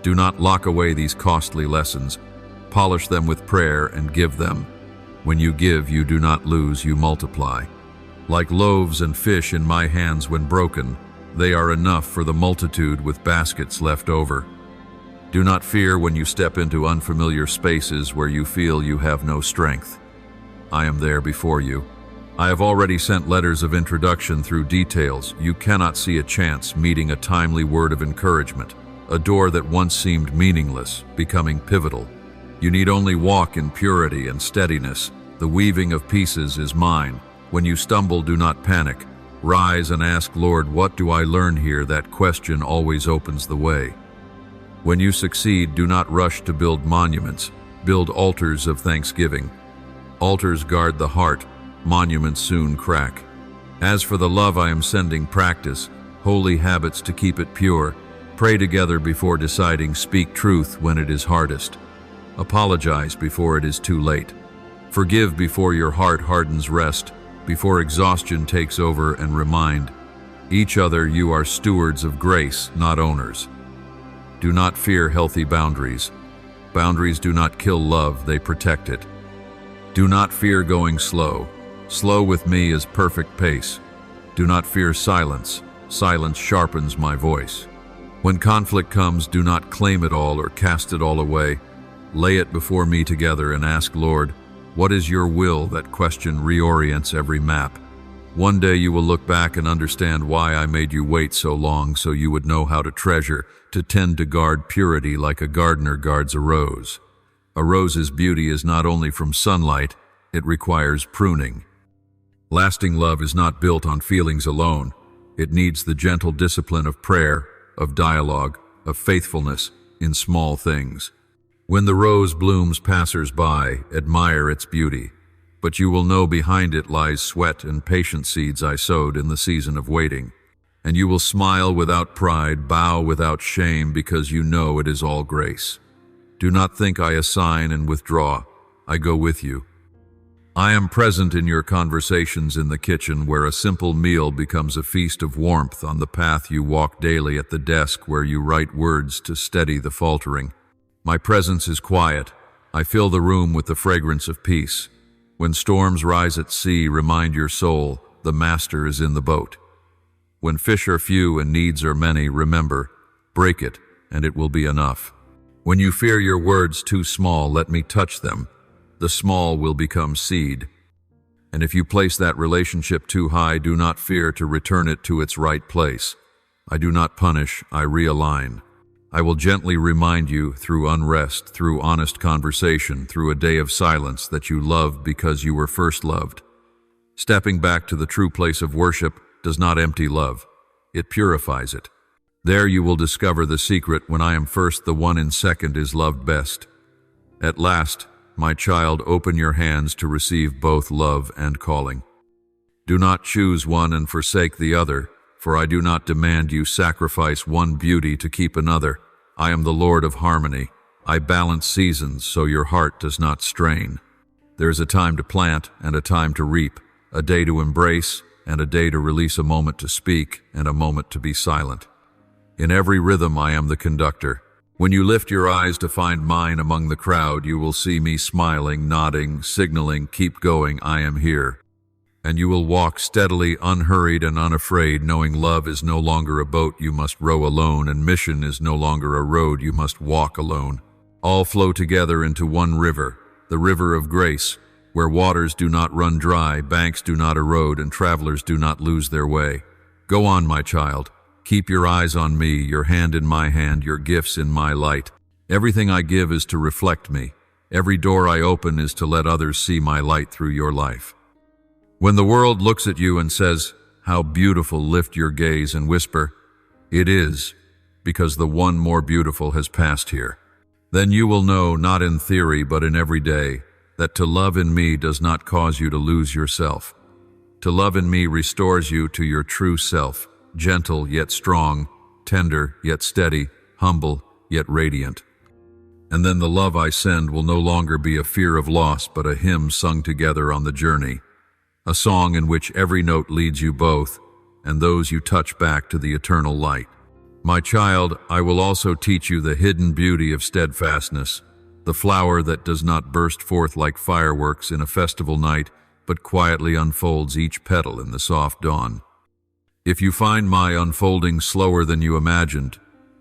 Do not lock away these costly lessons. Polish them with prayer and give them. When you give, you do not lose, you multiply. Like loaves and fish in my hands when broken, they are enough for the multitude with baskets left over. Do not fear when you step into unfamiliar spaces where you feel you have no strength. I am there before you. I have already sent letters of introduction through details. You cannot see a chance, meeting a timely word of encouragement, a door that once seemed meaningless, becoming pivotal. You need only walk in purity and steadiness. The weaving of pieces is mine. When you stumble, do not panic. Rise and ask, Lord, what do I learn here? That question always opens the way. When you succeed, do not rush to build monuments. Build altars of thanksgiving. Altars guard the heart. Monuments soon crack. As for the love I am sending, practice holy habits to keep it pure. Pray together before deciding. Speak truth when it is hardest. Apologize before it is too late. Forgive before your heart hardens. Rest before exhaustion takes over, and remind each other you are stewards of grace, not owners. Do not fear healthy boundaries. Boundaries do not kill love, they protect it. Do not fear going slow. Slow with me is perfect pace. Do not fear silence. Silence sharpens my voice. When conflict comes, do not claim it all or cast it all away. Lay it before me together and ask, Lord, what is your will? That question reorients every map. One day you will look back and understand why I made you wait so long, so you would know how to treasure, to tend, to guard purity like a gardener guards a rose. A rose's beauty is not only from sunlight, it requires pruning. Lasting love is not built on feelings alone. It needs the gentle discipline of prayer, of dialogue, of faithfulness in small things. When the rose blooms, passers-by admire its beauty, but you will know behind it lies sweat and patient seeds I sowed in the season of waiting. And you will smile without pride, bow without shame, because you know it is all grace. Do not think I assign and withdraw. I go with you. I am present in your conversations in the kitchen, where a simple meal becomes a feast of warmth, on the path you walk daily, at the desk where you write words to steady the faltering. My presence is quiet. I fill the room with the fragrance of peace. When storms rise at sea, remind your soul, the master is in the boat. When fish are few and needs are many, remember, break it, and it will be enough. When you fear your words too small, let me touch them. The small will become seed. And if you place that relationship too high, do not fear to return it to its right place. I do not punish, I realign. I will gently remind you, through unrest, through honest conversation, through a day of silence, that you love because you were first loved. Stepping back to the true place of worship does not empty love. It purifies it. There you will discover the secret: when I am first, the one in second is loved best. At last, my child, open your hands to receive both love and calling. Do not choose one and forsake the other, for I do not demand you sacrifice one beauty to keep another. I am the Lord of harmony. I balance seasons so your heart does not strain. There is a time to plant and a time to reap, a day to embrace and a day to release, a moment to speak and a moment to be silent. In every rhythm I am the conductor. When you lift your eyes to find mine among the crowd, you will see me smiling, nodding, signaling, keep going, I am here. And you will walk steadily, unhurried and unafraid, knowing love is no longer a boat you must row alone, and mission is no longer a road you must walk alone. All flow together into one river, the river of grace, where waters do not run dry, banks do not erode, and travelers do not lose their way. Go on, my child. Keep your eyes on me, your hand in my hand, your gifts in my light. Everything I give is to reflect me. Every door I open is to let others see my light through your life. When the world looks at you and says, "How beautiful," lift your gaze and whisper, "It is, because the one more beautiful has passed here." Then you will know, not in theory but in every day, that to love in me does not cause you to lose yourself. To love in me restores you to your true self, gentle yet strong, tender yet steady, humble yet radiant. And then the love I send will no longer be a fear of loss, but a hymn sung together on the journey, a song in which every note leads you both, and those you touch back to the eternal light. My child, I will also teach you the hidden beauty of steadfastness, the flower that does not burst forth like fireworks in a festival night, but quietly unfolds each petal in the soft dawn. If you find my unfolding slower than you imagined,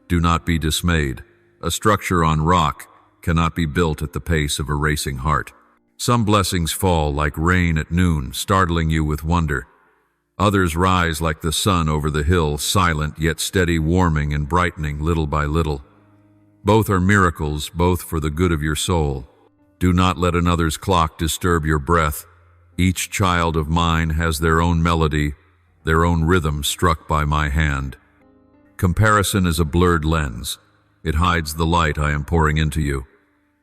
do not be dismayed. A structure on rock cannot be built at the pace of a racing heart. Some blessings fall like rain at noon, startling you with wonder. Others rise like the sun over the hill, silent yet steady, warming and brightening little by little. Both are miracles, both for the good of your soul. Do not let another's clock disturb your breath. Each child of mine has their own melody, their own rhythm struck by my hand. Comparison is a blurred lens. It hides the light I am pouring into you.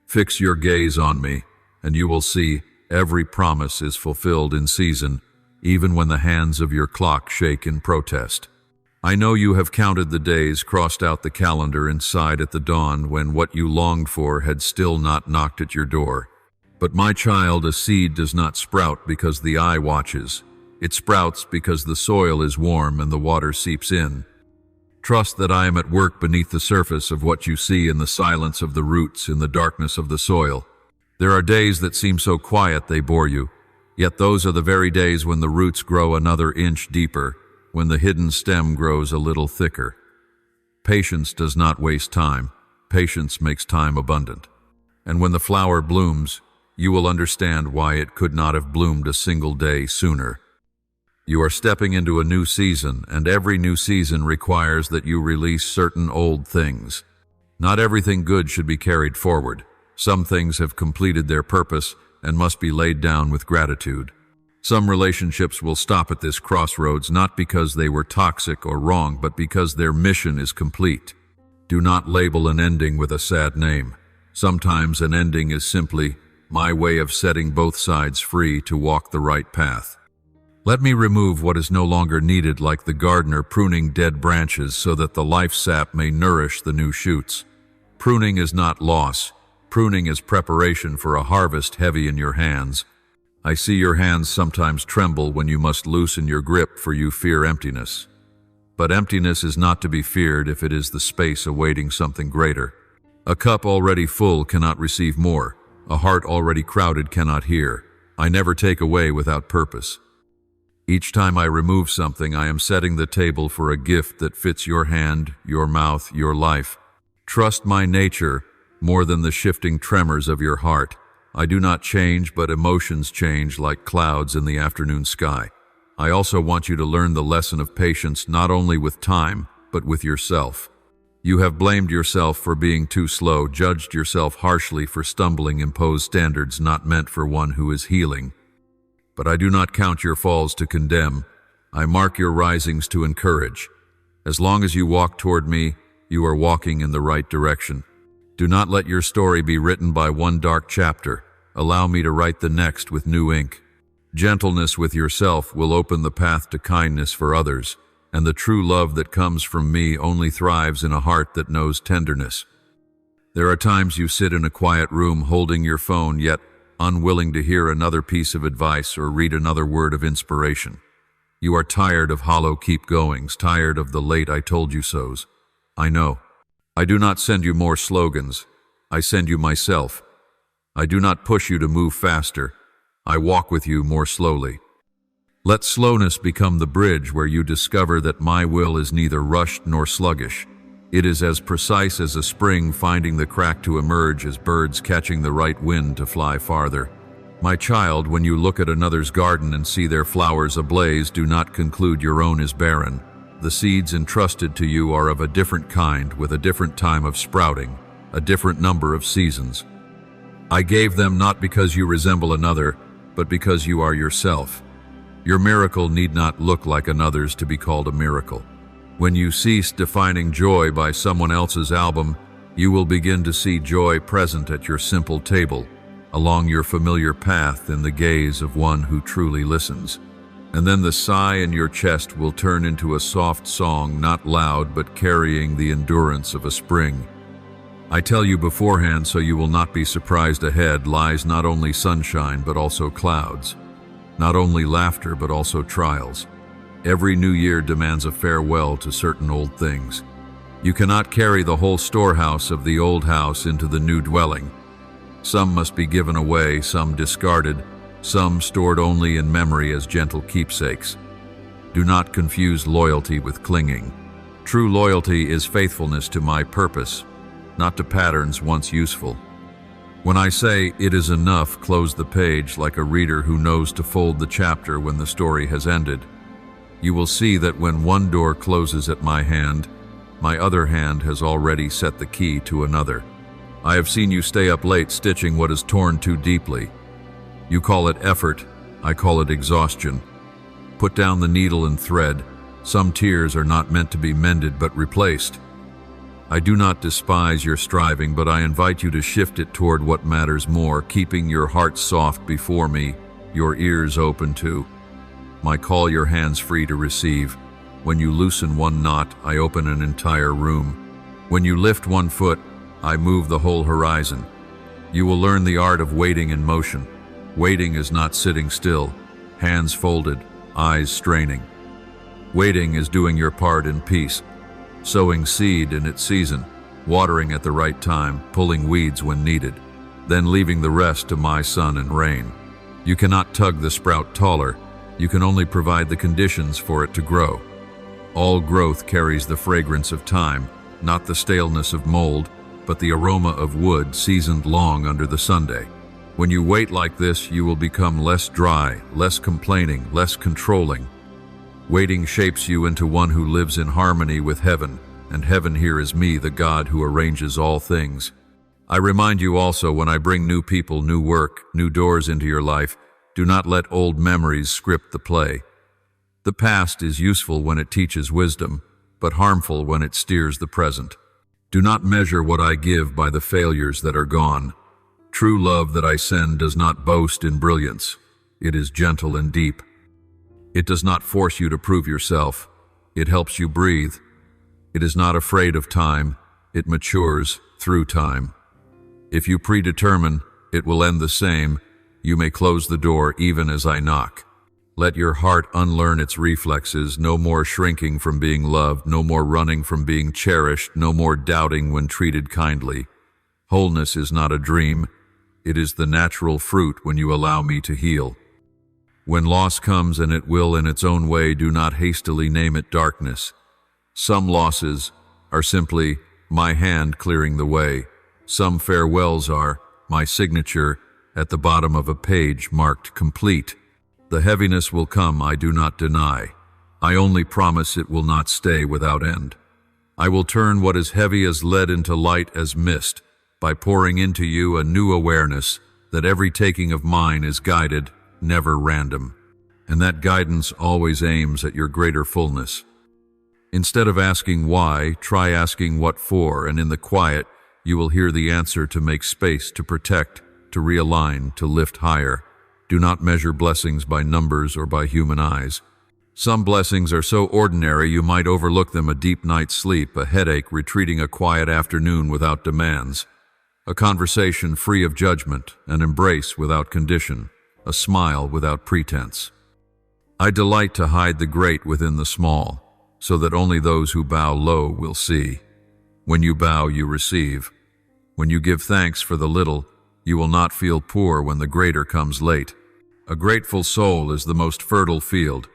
Fix your gaze on me, and you will see every promise is fulfilled in season, even when the hands of your clock shake in protest. I know you have counted the days, crossed out the calendar, and sighed at the dawn when what you longed for had still not knocked at your door. But my child, a seed does not sprout because the eye watches. It sprouts because the soil is warm and the water seeps in. Trust that I am at work beneath the surface of what you see, in the silence of the roots, in the darkness of the soil. There are days that seem so quiet they bore you, yet those are the very days when the roots grow another inch deeper, when the hidden stem grows a little thicker. Patience does not waste time. Patience makes time abundant. And when the flower blooms, you will understand why it could not have bloomed a single day sooner. You are stepping into a new season, and every new season requires that you release certain old things. Not everything good should be carried forward. Some things have completed their purpose and must be laid down with gratitude. Some relationships will stop at this crossroads not because they were toxic or wrong, but because their mission is complete. Do not label an ending with a sad name. Sometimes an ending is simply my way of setting both sides free to walk the right path. Let me remove what is no longer needed, like the gardener pruning dead branches so that the life sap may nourish the new shoots. Pruning is not loss. Pruning is preparation for a harvest heavy in your hands. I see your hands sometimes tremble when you must loosen your grip, for you fear emptiness. But emptiness is not to be feared if it is the space awaiting something greater. A cup already full cannot receive more. A heart already crowded cannot hear. I never take away without purpose. Each time I remove something, I am setting the table for a gift that fits your hand, your mouth, your life. Trust my nature more than the shifting tremors of your heart. I do not change, but emotions change like clouds in the afternoon sky. I also want you to learn the lesson of patience not only with time, but with yourself. You have blamed yourself for being too slow, judged yourself harshly for stumbling, imposed standards not meant for one who is healing. But I do not count your falls to condemn. I mark your risings to encourage. As long as you walk toward me, you are walking in the right direction. Do not let your story be written by one dark chapter. Allow me to write the next with new ink. Gentleness with yourself will open the path to kindness for others, and the true love that comes from me only thrives in a heart that knows tenderness. There are times you sit in a quiet room holding your phone, yet unwilling to hear another piece of advice or read another word of inspiration. You are tired of hollow keep-goings, tired of the late I told you so's. I know. I do not send you more slogans. I send you myself. I do not push you to move faster. I walk with you more slowly. Let slowness become the bridge where you discover that my will is neither rushed nor sluggish. It is as precise as a spring finding the crack to emerge, as birds catching the right wind to fly farther. My child, when you look at another's garden and see their flowers ablaze, do not conclude your own is barren. The seeds entrusted to you are of a different kind, with a different time of sprouting, a different number of seasons. I gave them not because you resemble another, but because you are yourself. Your miracle need not look like another's to be called a miracle. When you cease defining joy by someone else's album, you will begin to see joy present at your simple table, along your familiar path in the gaze of one who truly listens. And then the sigh in your chest will turn into a soft song, not loud but carrying the endurance of a spring. I tell you beforehand so you will not be surprised. Ahead lies not only sunshine but also clouds, not only laughter but also trials. Every new year demands a farewell to certain old things. You cannot carry the whole storehouse of the old house into the new dwelling. Some must be given away, some discarded, some stored only in memory as gentle keepsakes. Do not confuse loyalty with clinging. True loyalty is faithfulness to my purpose, not to patterns once useful. When I say it is enough, close the page like a reader who knows to fold the chapter when the story has ended. You will see that when one door closes at my hand, my other hand has already set the key to another. I have seen you stay up late stitching what is torn too deeply. You call it effort, I call it exhaustion. Put down the needle and thread. Some tears are not meant to be mended but replaced. I do not despise your striving, but I invite you to shift it toward what matters more, keeping your heart soft before me, your ears open to my call, your hands free to receive. When you loosen one knot, I open an entire room. When you lift one foot, I move the whole horizon. You will learn the art of waiting in motion. Waiting is not sitting still, hands folded, eyes straining. Waiting is doing your part in peace, sowing seed in its season, watering at the right time, pulling weeds when needed. then leaving the rest to my sun and rain. You cannot tug the sprout taller, you can only provide the conditions for it to grow. All growth carries the fragrance of time, not the staleness of mold, but the aroma of wood seasoned long under the sunday. When you wait like this, you will become less dry, less complaining, less controlling. Waiting shapes you into one who lives in harmony with heaven, and heaven here is me, the God who arranges all things. I remind you also, when I bring new people, new work, new doors into your life, do not let old memories script the play. The past is useful when it teaches wisdom, but harmful when it steers the present. Do not measure what I give by the failures that are gone. True love that I send does not boast in brilliance. It is gentle and deep. It does not force you to prove yourself. It helps you breathe. It is not afraid of time. It matures through time. If you predetermine, it will end the same. You may close the door even as I knock. Let your heart unlearn its reflexes, no more shrinking from being loved, no more running from being cherished, no more doubting when treated kindly. Wholeness is not a dream. It is the natural fruit when you allow me to heal. When loss comes, and it will in its own way, do not hastily name it darkness. Some losses are simply my hand clearing the way. Some farewells are my signature at the bottom of a page marked complete. The heaviness will come, I do not deny. I only promise it will not stay without end. I will turn what is heavy as lead into light as mist, by pouring into you a new awareness that every taking of mine is guided, never random, and that guidance always aims at your greater fullness. Instead of asking why, try asking what for, and in the quiet, you will hear the answer to make space, to protect, to realign, to lift higher. Do not measure blessings by numbers or by human eyes. Some blessings are so ordinary you might overlook them: a deep night's sleep, a headache, retreating a quiet afternoon without demands, a conversation free of judgment, an embrace without condition, a smile without pretense. I delight to hide the great within the small, so that only those who bow low will see. When you bow, you receive. When you give thanks for the little, you will not feel poor when the greater comes late. A grateful soul is the most fertile field.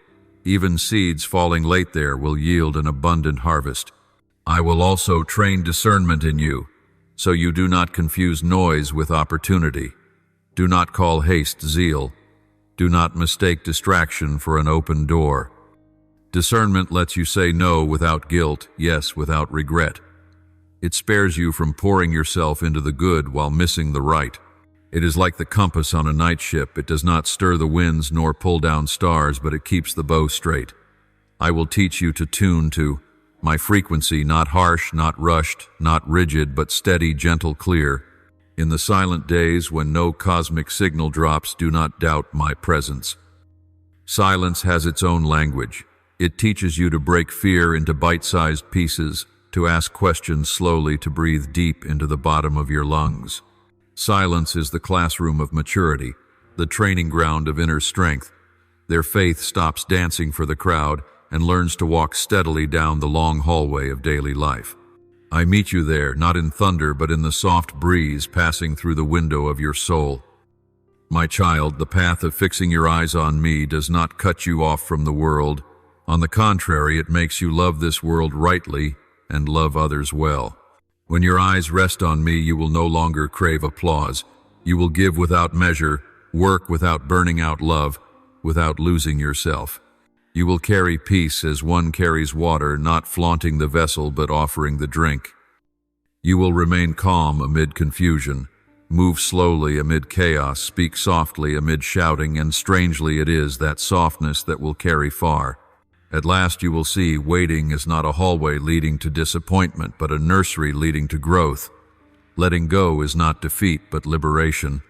Even seeds falling late there will yield an abundant harvest. I will also train discernment in you, so you do not confuse noise with opportunity. Do not call haste zeal. Do not mistake distraction for an open door. Discernment lets you say no without guilt, yes without regret. It spares you from pouring yourself into the good while missing the right. It is like the compass on a night ship. It does not stir the winds nor pull down stars, but it keeps the bow straight. I will teach you to tune to my frequency, not harsh, not rushed, not rigid, but steady, gentle, clear. In the silent days when no cosmic signal drops, do not doubt my presence. Silence has its own language. It teaches you to break fear into bite-sized pieces, to ask questions slowly, to breathe deep into the bottom of your lungs. Silence is the classroom of maturity, the training ground of inner strength. Their faith stops dancing for the crowd and learns to walk steadily down the long hallway of daily life. I meet you there, not in thunder, but in the soft breeze passing through the window of your soul. My child, the path of fixing your eyes on me does not cut you off from the world. On the contrary, it makes you love this world rightly and love others well. When your eyes rest on me, you will no longer crave applause. You will give without measure, work without burning out love, without losing yourself. You will carry peace as one carries water, not flaunting the vessel but offering the drink. You will remain calm amid confusion, move slowly amid chaos, speak softly amid shouting, and strangely it is that softness that will carry far. At last you will see waiting is not a hallway leading to disappointment, but a nursery leading to growth. Letting go is not defeat, but liberation.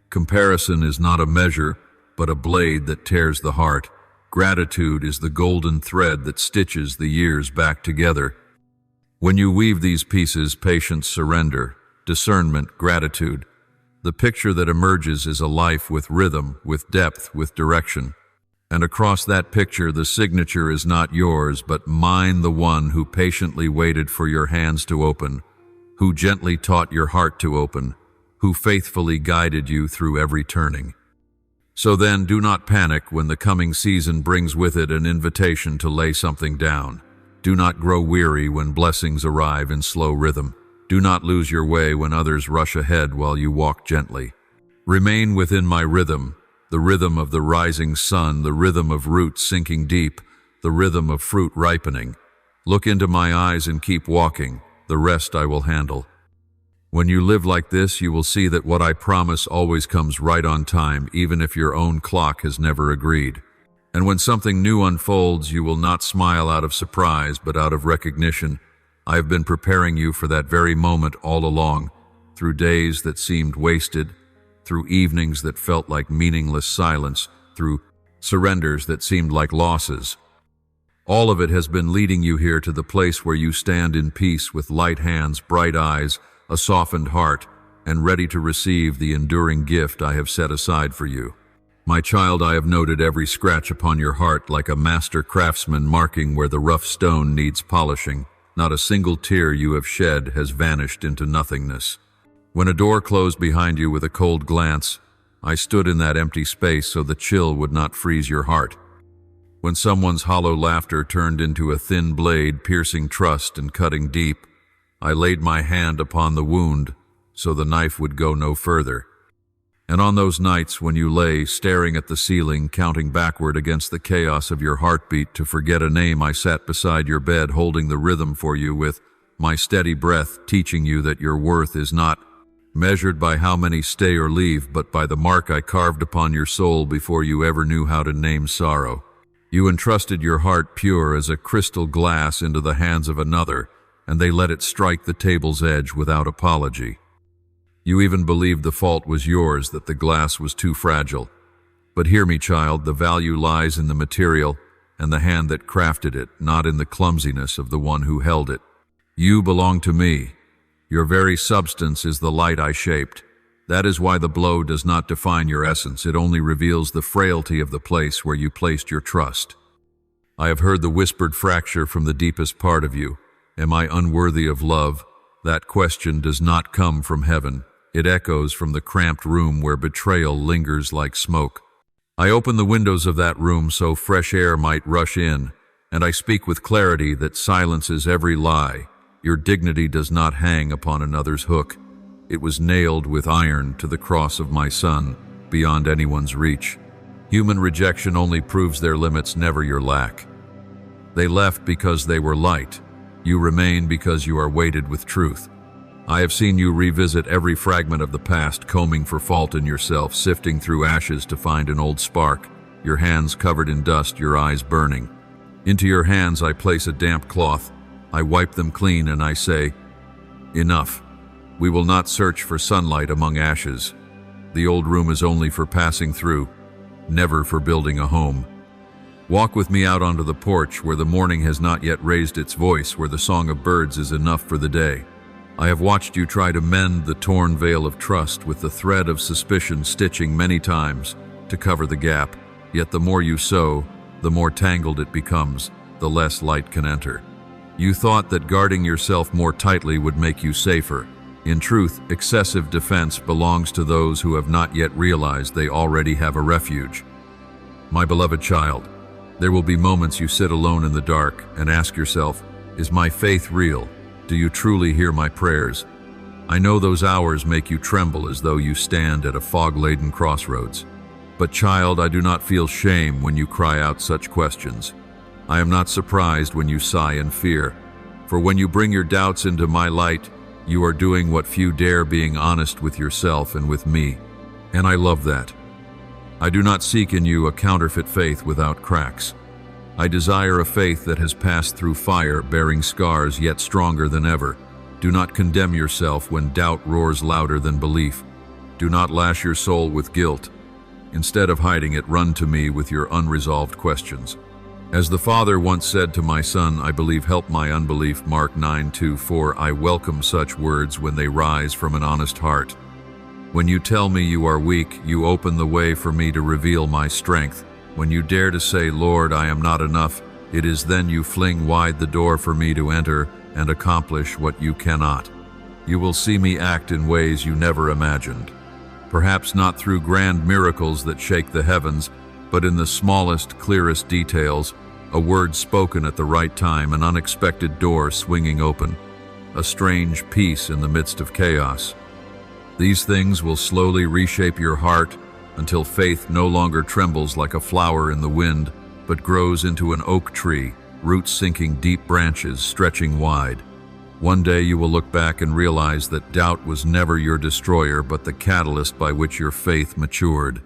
Comparison is not a measure, but a blade that tears the heart. Gratitude is the golden thread that stitches the years back together. When you weave these pieces, patience, surrender, discernment, gratitude, the picture that emerges is a life with rhythm, with depth, with direction. And across that picture, the signature is not yours, but mine, the one who patiently waited for your hands to open, who gently taught your heart to open, who faithfully guided you through every turning. So then, do not panic when the coming season brings with it an invitation to lay something down. Do not grow weary when blessings arrive in slow rhythm. Do not lose your way when others rush ahead while you walk gently. Remain within my rhythm, the rhythm of the rising sun, the rhythm of roots sinking deep, the rhythm of fruit ripening. Look into my eyes and keep walking. The rest I will handle. When you live like this, you will see that what I promise always comes right on time, even if your own clock has never agreed. And when something new unfolds, you will not smile out of surprise, but out of recognition. I have been preparing you for that very moment all along, through days that seemed wasted, through evenings that felt like meaningless silence, through surrenders that seemed like losses. All of it has been leading you here to the place where you stand in peace with light hands, bright eyes, a softened heart, and ready to receive the enduring gift I have set aside for you. My child, I have noted every scratch upon your heart like a master craftsman marking where the rough stone needs polishing. Not a single tear you have shed has vanished into nothingness. When a door closed behind you with a cold glance, I stood in that empty space so the chill would not freeze your heart. When someone's hollow laughter turned into a thin blade, piercing trust and cutting deep, I laid my hand upon the wound so the knife would go no further. And on those nights when you lay staring at the ceiling, counting backward against the chaos of your heartbeat to forget a name, I sat beside your bed holding the rhythm for you with my steady breath, teaching you that your worth is not measured by how many stay or leave, but by the mark I carved upon your soul before you ever knew how to name sorrow. You entrusted your heart pure as a crystal glass into the hands of another, and they let it strike the table's edge without apology. You even believed the fault was yours, that the glass was too fragile. But hear me, child, the value lies in the material and the hand that crafted it, not in the clumsiness of the one who held it. You belong to me. Your very substance is the light I shaped. That is why the blow does not define your essence. It only reveals the frailty of the place where you placed your trust. I have heard the whispered fracture from the deepest part of you. Am I unworthy of love? That question does not come from heaven. It echoes from the cramped room where betrayal lingers like smoke. I open the windows of that room so fresh air might rush in, and I speak with clarity that silences every lie. Your dignity does not hang upon another's hook. It was nailed with iron to the cross of my Son, beyond anyone's reach. Human rejection only proves their limits, never your lack. They left because they were light. You remain because you are weighted with truth. I have seen you revisit every fragment of the past, combing for fault in yourself, sifting through ashes to find an old spark, your hands covered in dust, your eyes burning. Into your hands I place a damp cloth. I wipe them clean and I say, enough. We will not search for sunlight among ashes. The old room is only for passing through, never for building a home. Walk with me out onto the porch where the morning has not yet raised its voice, where the song of birds is enough for the day. I have watched you try to mend the torn veil of trust with the thread of suspicion stitching many times to cover the gap, yet the more you sew, the more tangled it becomes, the less light can enter. You thought that guarding yourself more tightly would make you safer. In truth, excessive defense belongs to those who have not yet realized they already have a refuge. My beloved child, there will be moments you sit alone in the dark and ask yourself, is my faith real? Do you truly hear my prayers? I know those hours make you tremble as though you stand at a fog-laden crossroads. But child, I do not feel shame when you cry out such questions. I am not surprised when you sigh in fear. For when you bring your doubts into my light, you are doing what few dare, being honest with yourself and with me. And I love that. I do not seek in you a counterfeit faith without cracks. I desire a faith that has passed through fire, bearing scars yet stronger than ever. Do not condemn yourself when doubt roars louder than belief. Do not lash your soul with guilt. Instead of hiding it, run to me with your unresolved questions. As the Father once said to my Son, I believe, help my unbelief, Mark 9:2-4, I welcome such words when they rise from an honest heart. When you tell me you are weak, you open the way for me to reveal my strength. When you dare to say, Lord, I am not enough, it is then you fling wide the door for me to enter and accomplish what you cannot. You will see me act in ways you never imagined. Perhaps not through grand miracles that shake the heavens, but in the smallest, clearest details, a word spoken at the right time, an unexpected door swinging open, a strange peace in the midst of chaos. These things will slowly reshape your heart until faith no longer trembles like a flower in the wind, but grows into an oak tree, roots sinking deep, branches stretching wide. One day you will look back and realize that doubt was never your destroyer, but the catalyst by which your faith matured.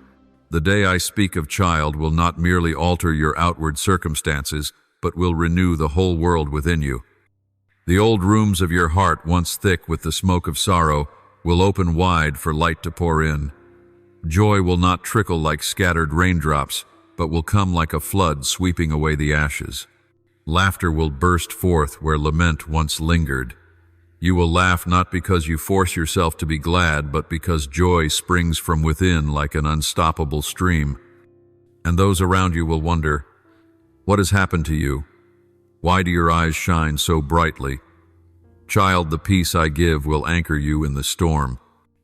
The day I speak of, child, will not merely alter your outward circumstances, but will renew the whole world within you. The old rooms of your heart, once thick with the smoke of sorrow, will open wide for light to pour in. Joy will not trickle like scattered raindrops, but will come like a flood sweeping away the ashes. Laughter will burst forth where lament once lingered. You will laugh not because you force yourself to be glad, but because joy springs from within like an unstoppable stream. And those around you will wonder, what has happened to you? Why do your eyes shine so brightly? Child, the peace I give will anchor you in the storm.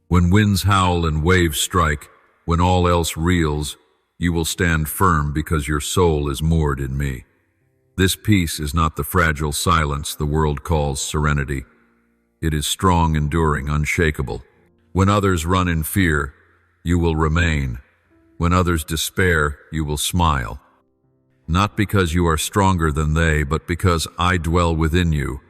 When winds howl and waves strike, when all else reels, you will stand firm because your soul is moored in me. This peace is not the fragile silence the world calls serenity. It is strong, enduring, unshakable. When others run in fear, you will remain. When others despair, you will smile. Not because you are stronger than they, but because I dwell within you.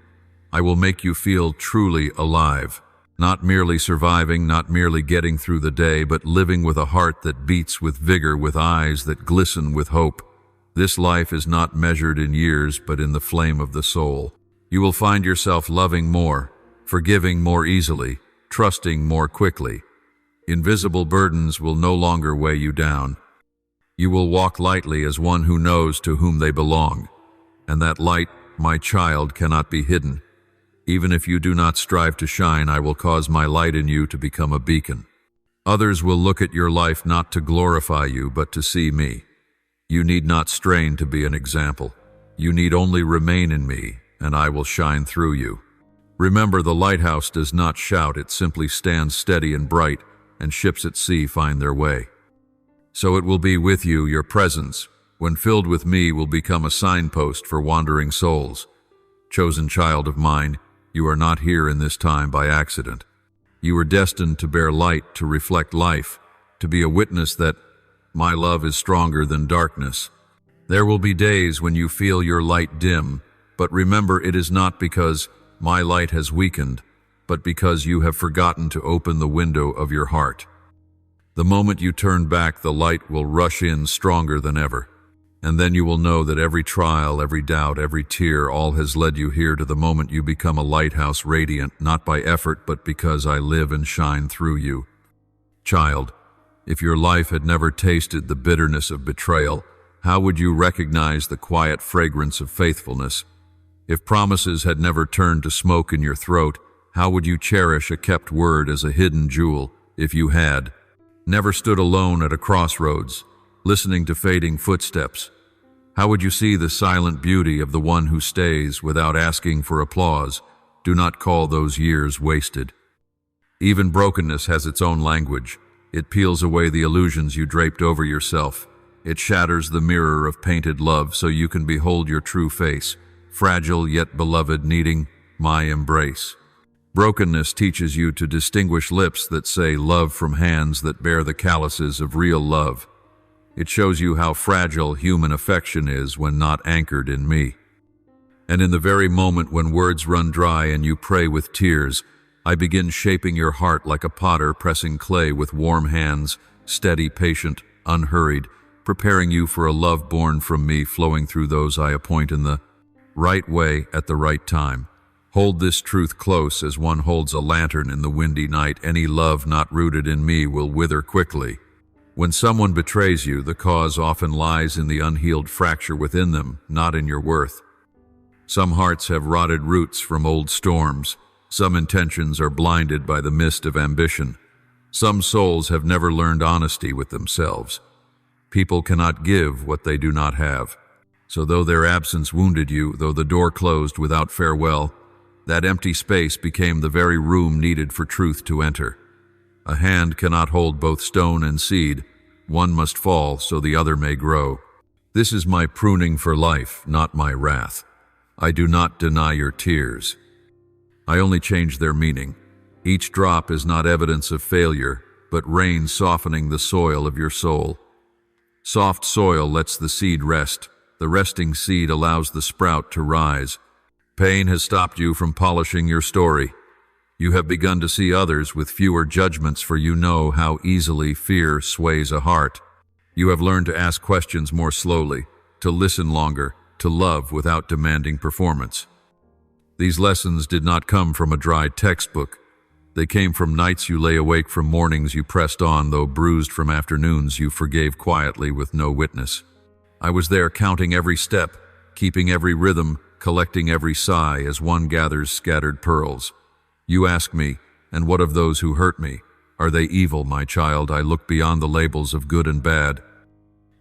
I will make you feel truly alive. Not merely surviving, not merely getting through the day, but living with a heart that beats with vigor, with eyes that glisten with hope. This life is not measured in years, but in the flame of the soul. You will find yourself loving more, forgiving more easily, trusting more quickly. Invisible burdens will no longer weigh you down. You will walk lightly as one who knows to whom they belong. And that light, my child, cannot be hidden. Even if you do not strive to shine, I will cause my light in you to become a beacon. Others will look at your life not to glorify you, but to see me. You need not strain to be an example. You need only remain in me, and I will shine through you. Remember, the lighthouse does not shout, it simply stands steady and bright, and ships at sea find their way. So it will be with you, your presence, when filled with me, will become a signpost for wandering souls. Chosen child of mine, you are not here in this time by accident. You are destined to bear light, to reflect life, to be a witness that my love is stronger than darkness. There will be days when you feel your light dim, but remember, it is not because my light has weakened, but because you have forgotten to open the window of your heart. The moment you turn back, the light will rush in stronger than ever. And then you will know that every trial, every doubt, every tear, all has led you here to the moment you become a lighthouse, radiant, not by effort, but because I live and shine through you. Child, if your life had never tasted the bitterness of betrayal, how would you recognize the quiet fragrance of faithfulness? If promises had never turned to smoke in your throat, how would you cherish a kept word as a hidden jewel? If you had never stood alone at a crossroads, listening to fading footsteps, how would you see the silent beauty of the one who stays without asking for applause? Do not call those years wasted. Even brokenness has its own language. It peels away the illusions you draped over yourself. It shatters the mirror of painted love so you can behold your true face, fragile yet beloved, needing my embrace. Brokenness teaches you to distinguish lips that say love from hands that bear the calluses of real love. It shows you how fragile human affection is when not anchored in me. And in the very moment when words run dry and you pray with tears, I begin shaping your heart like a potter pressing clay with warm hands, steady, patient, unhurried, preparing you for a love born from me, flowing through those I appoint in the right way at the right time. Hold this truth close as one holds a lantern in the windy night. Any love not rooted in me will wither quickly. When someone betrays you, the cause often lies in the unhealed fracture within them, not in your worth. Some hearts have rotted roots from old storms. Some intentions are blinded by the mist of ambition. Some souls have never learned honesty with themselves. People cannot give what they do not have. So though their absence wounded you, though the door closed without farewell, That empty space became the very room needed for truth to enter. A hand cannot hold both stone and seed. One must fall so the other may grow. This is my pruning for life, not my wrath. I do not deny your tears. I only change their meaning. Each drop is not evidence of failure, but rain softening the soil of your soul. Soft soil lets the seed rest. The resting seed allows the sprout to rise. Pain has stopped you from polishing your story. You have begun to see others with fewer judgments, for you know how easily fear sways a heart. You have learned to ask questions more slowly, to listen longer, to love without demanding performance. These lessons did not come from a dry textbook. They came from nights you lay awake, from mornings you pressed on, though bruised, from afternoons you forgave quietly with no witness. I was there counting every step, keeping every rhythm, collecting every sigh as one gathers scattered pearls. You ask me, and what of those who hurt me? Are they evil, my child? I look beyond the labels of good and bad.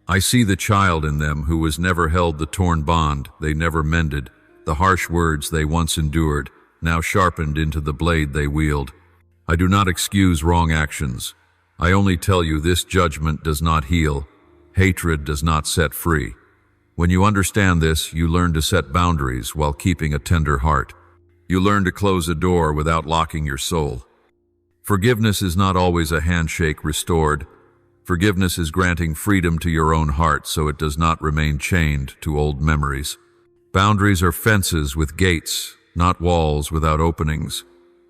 I see the child in them who was never held the torn bond they never mended, the harsh words they once endured, now sharpened into the blade they wield. I do not excuse wrong actions. I only tell you this: judgment does not heal. Hatred does not set free. When you understand this, you learn to set boundaries while keeping a tender heart. You learn to close a door without locking your soul. Forgiveness is not always a handshake restored. Forgiveness is granting freedom to your own heart so it does not remain chained to old memories. Boundaries are fences with gates, not walls without openings.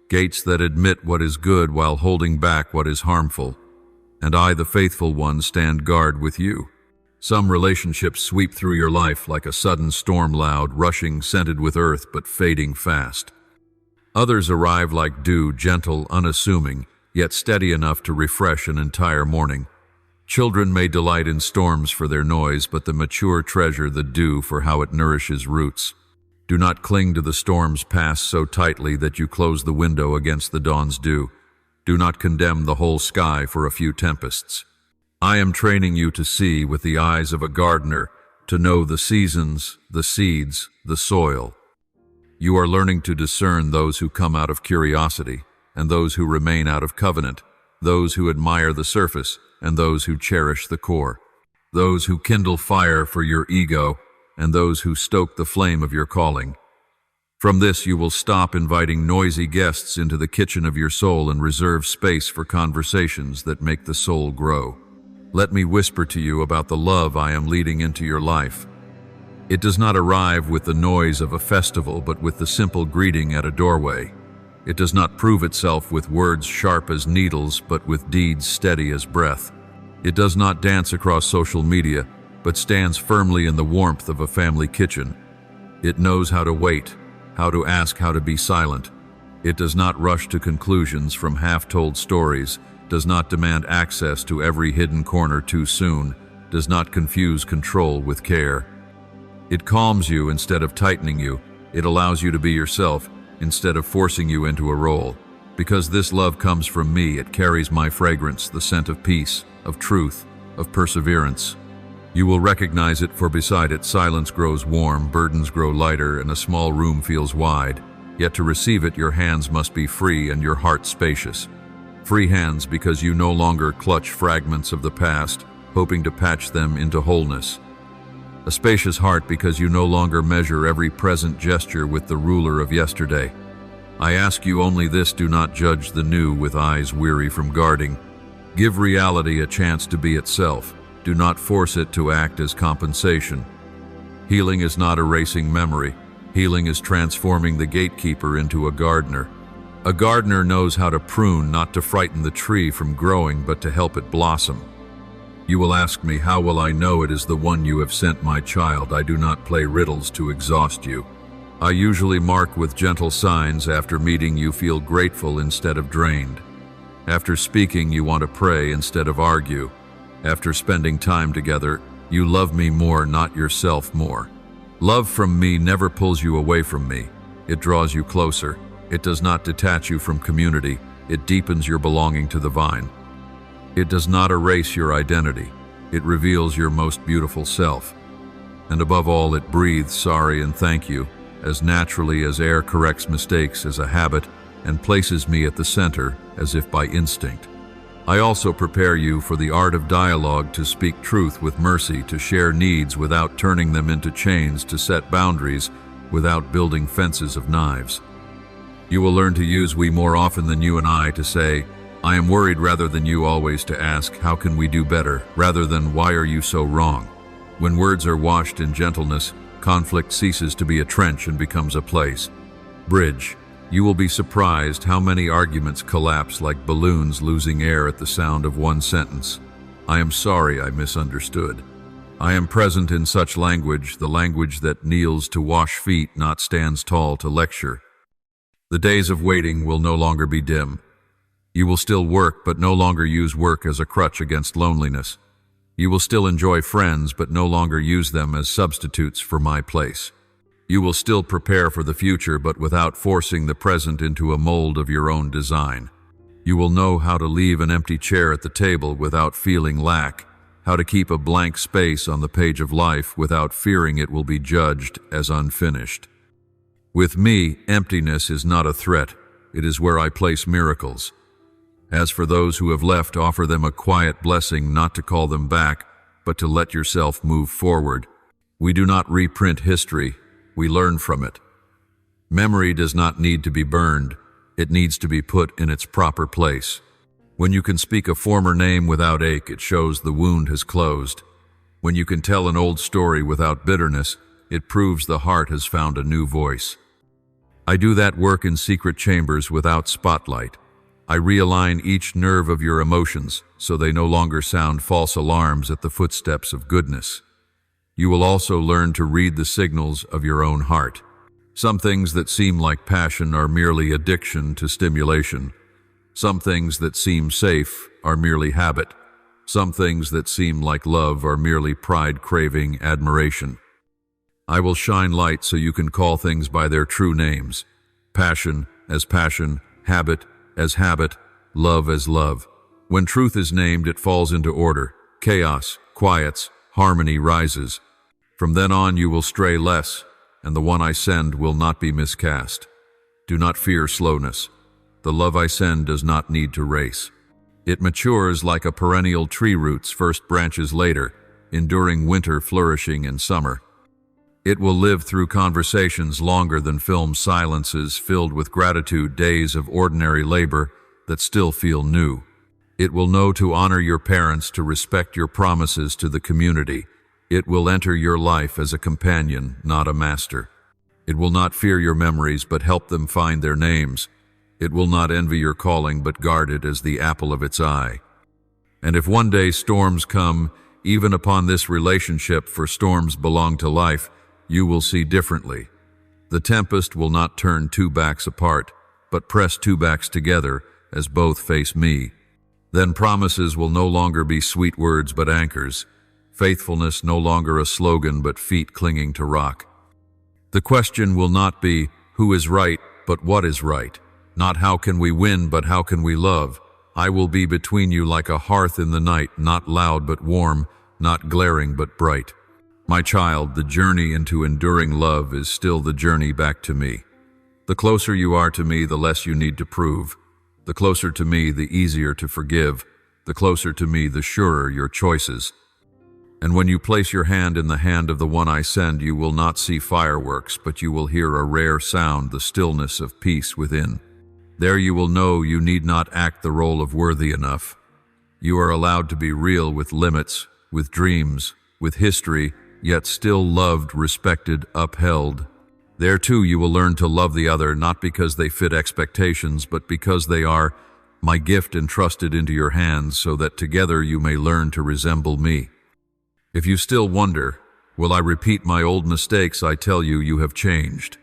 Gates that admit what is good while holding back what is harmful. And I, the faithful one, stand guard with you. Some relationships sweep through your life like a sudden storm cloud, rushing, scented with earth, but fading fast. Others arrive like dew, gentle, unassuming, yet steady enough to refresh an entire morning. Children may delight in storms for their noise, but the mature treasure the dew for how it nourishes roots. Do not cling to the storm's past so tightly that you close the window against the dawn's dew. Do not condemn the whole sky for a few tempests. I am training you to see with the eyes of a gardener, to know the seasons, the seeds, the soil. You are learning to discern those who come out of curiosity and those who remain out of covenant, those who admire the surface and those who cherish the core, those who kindle fire for your ego and those who stoke the flame of your calling. From this you will stop inviting noisy guests into the kitchen of your soul and reserve space for conversations that make the soul grow. Let me whisper to you about the love I am leading into your life. It does not arrive with the noise of a festival, but with the simple greeting at a doorway. It does not prove itself with words sharp as needles, but with deeds steady as breath. It does not dance across social media, but stands firmly in the warmth of a family kitchen. It knows how to wait, how to ask, how to be silent. It does not rush to conclusions from half-told stories, does not demand access to every hidden corner too soon, does not confuse control with care. It calms you instead of tightening you. It allows you to be yourself instead of forcing you into a role. Because this love comes from me, it carries my fragrance, the scent of peace, of truth, of perseverance. You will recognize it, for beside it silence grows warm, burdens grow lighter, and a small room feels wide. Yet to receive it, your hands must be free and your heart spacious. Free hands because you no longer clutch fragments of the past, hoping to patch them into wholeness. A spacious heart because you no longer measure every present gesture with the ruler of yesterday. I ask you only this: do not judge the new with eyes weary from guarding. Give reality a chance to be itself. Do not force it to act as compensation. Healing is not erasing memory. Healing is transforming the gatekeeper into a gardener. A gardener knows how to prune, not to frighten the tree from growing, but to help it blossom. You will ask me, how will I know it is the one you have sent, my child? I do not play riddles to exhaust you. I usually mark with gentle signs. After meeting, you feel grateful instead of drained. After speaking, you want to pray instead of argue. After spending time together, you love me more, not yourself more. Love from me never pulls you away from me. It draws you closer. It does not detach you from community. It deepens your belonging to the vine. It does not erase your identity. It reveals your most beautiful self. And above all, it breathes sorry and thank you, as naturally as air corrects mistakes as a habit and places me at the center as if by instinct. I also prepare you for the art of dialogue, to speak truth with mercy, to share needs without turning them into chains, to set boundaries without building fences of knives. You will learn to use we more often than you and I, to say, I am worried, rather than you always to ask, how can we do better, rather than why are you so wrong. When words are washed in gentleness, conflict ceases to be a trench and becomes a place. Bridge. You will be surprised how many arguments collapse like balloons losing air at the sound of one sentence. I am sorry I misunderstood. I am present in such language, the language that kneels to wash feet, not stands tall to lecture. The days of waiting will no longer be dim. You will still work, but no longer use work as a crutch against loneliness. You will still enjoy friends, but no longer use them as substitutes for my place. You will still prepare for the future, but without forcing the present into a mold of your own design. You will know how to leave an empty chair at the table without feeling lack, how to keep a blank space on the page of life without fearing it will be judged as unfinished. With me, emptiness is not a threat. It is where I place miracles. As for those who have left, offer them a quiet blessing, not to call them back, but to let yourself move forward. We do not reprint history. We learn from it. Memory does not need to be burned. It needs to be put in its proper place. When you can speak a former name without ache, it shows the wound has closed. When you can tell an old story without bitterness, it proves the heart has found a new voice. I do that work in secret chambers without spotlight. I realign each nerve of your emotions so they no longer sound false alarms at the footsteps of goodness. You will also learn to read the signals of your own heart. Some things that seem like passion are merely addiction to stimulation. Some things that seem safe are merely habit. Some things that seem like love are merely pride craving admiration. I will shine light so you can call things by their true names. Passion as passion, habit as habit, love as love. When truth is named, it falls into order. Chaos quiets, harmony rises. From then on you will stray less, and the one I send will not be miscast. Do not fear slowness. The love I send does not need to race. It matures like a perennial tree, roots first, branches later, enduring winter, flourishing in summer. It will live through conversations longer than film silences, filled with gratitude, days of ordinary labor that still feel new. It will know to honor your parents, to respect your promises to the community. It will enter your life as a companion, not a master. It will not fear your memories, but help them find their names. It will not envy your calling, but guard it as the apple of its eye. And if one day storms come, even upon this relationship, for storms belong to life, you will see differently. The tempest will not turn two backs apart, but press two backs together as both face me. Then promises will no longer be sweet words, but anchors. Faithfulness no longer a slogan, but feet clinging to rock. The question will not be who is right, but what is right. Not how can we win, but how can we love. I will be between you like a hearth in the night, not loud but warm, not glaring but bright. My child, the journey into enduring love is still the journey back to me. The closer you are to me, the less you need to prove. The closer to me, the easier to forgive. The closer to me, the surer your choices. And when you place your hand in the hand of the one I send, you will not see fireworks, but you will hear a rare sound, the stillness of peace within. There you will know you need not act the role of worthy enough. You are allowed to be real, with limits, with dreams, with history, yet still loved, respected, upheld. There too you will learn to love the other, not because they fit expectations, but because they are my gift entrusted into your hands, so that together you may learn to resemble me. If you still wonder, will I repeat my old mistakes, I tell you, you have changed.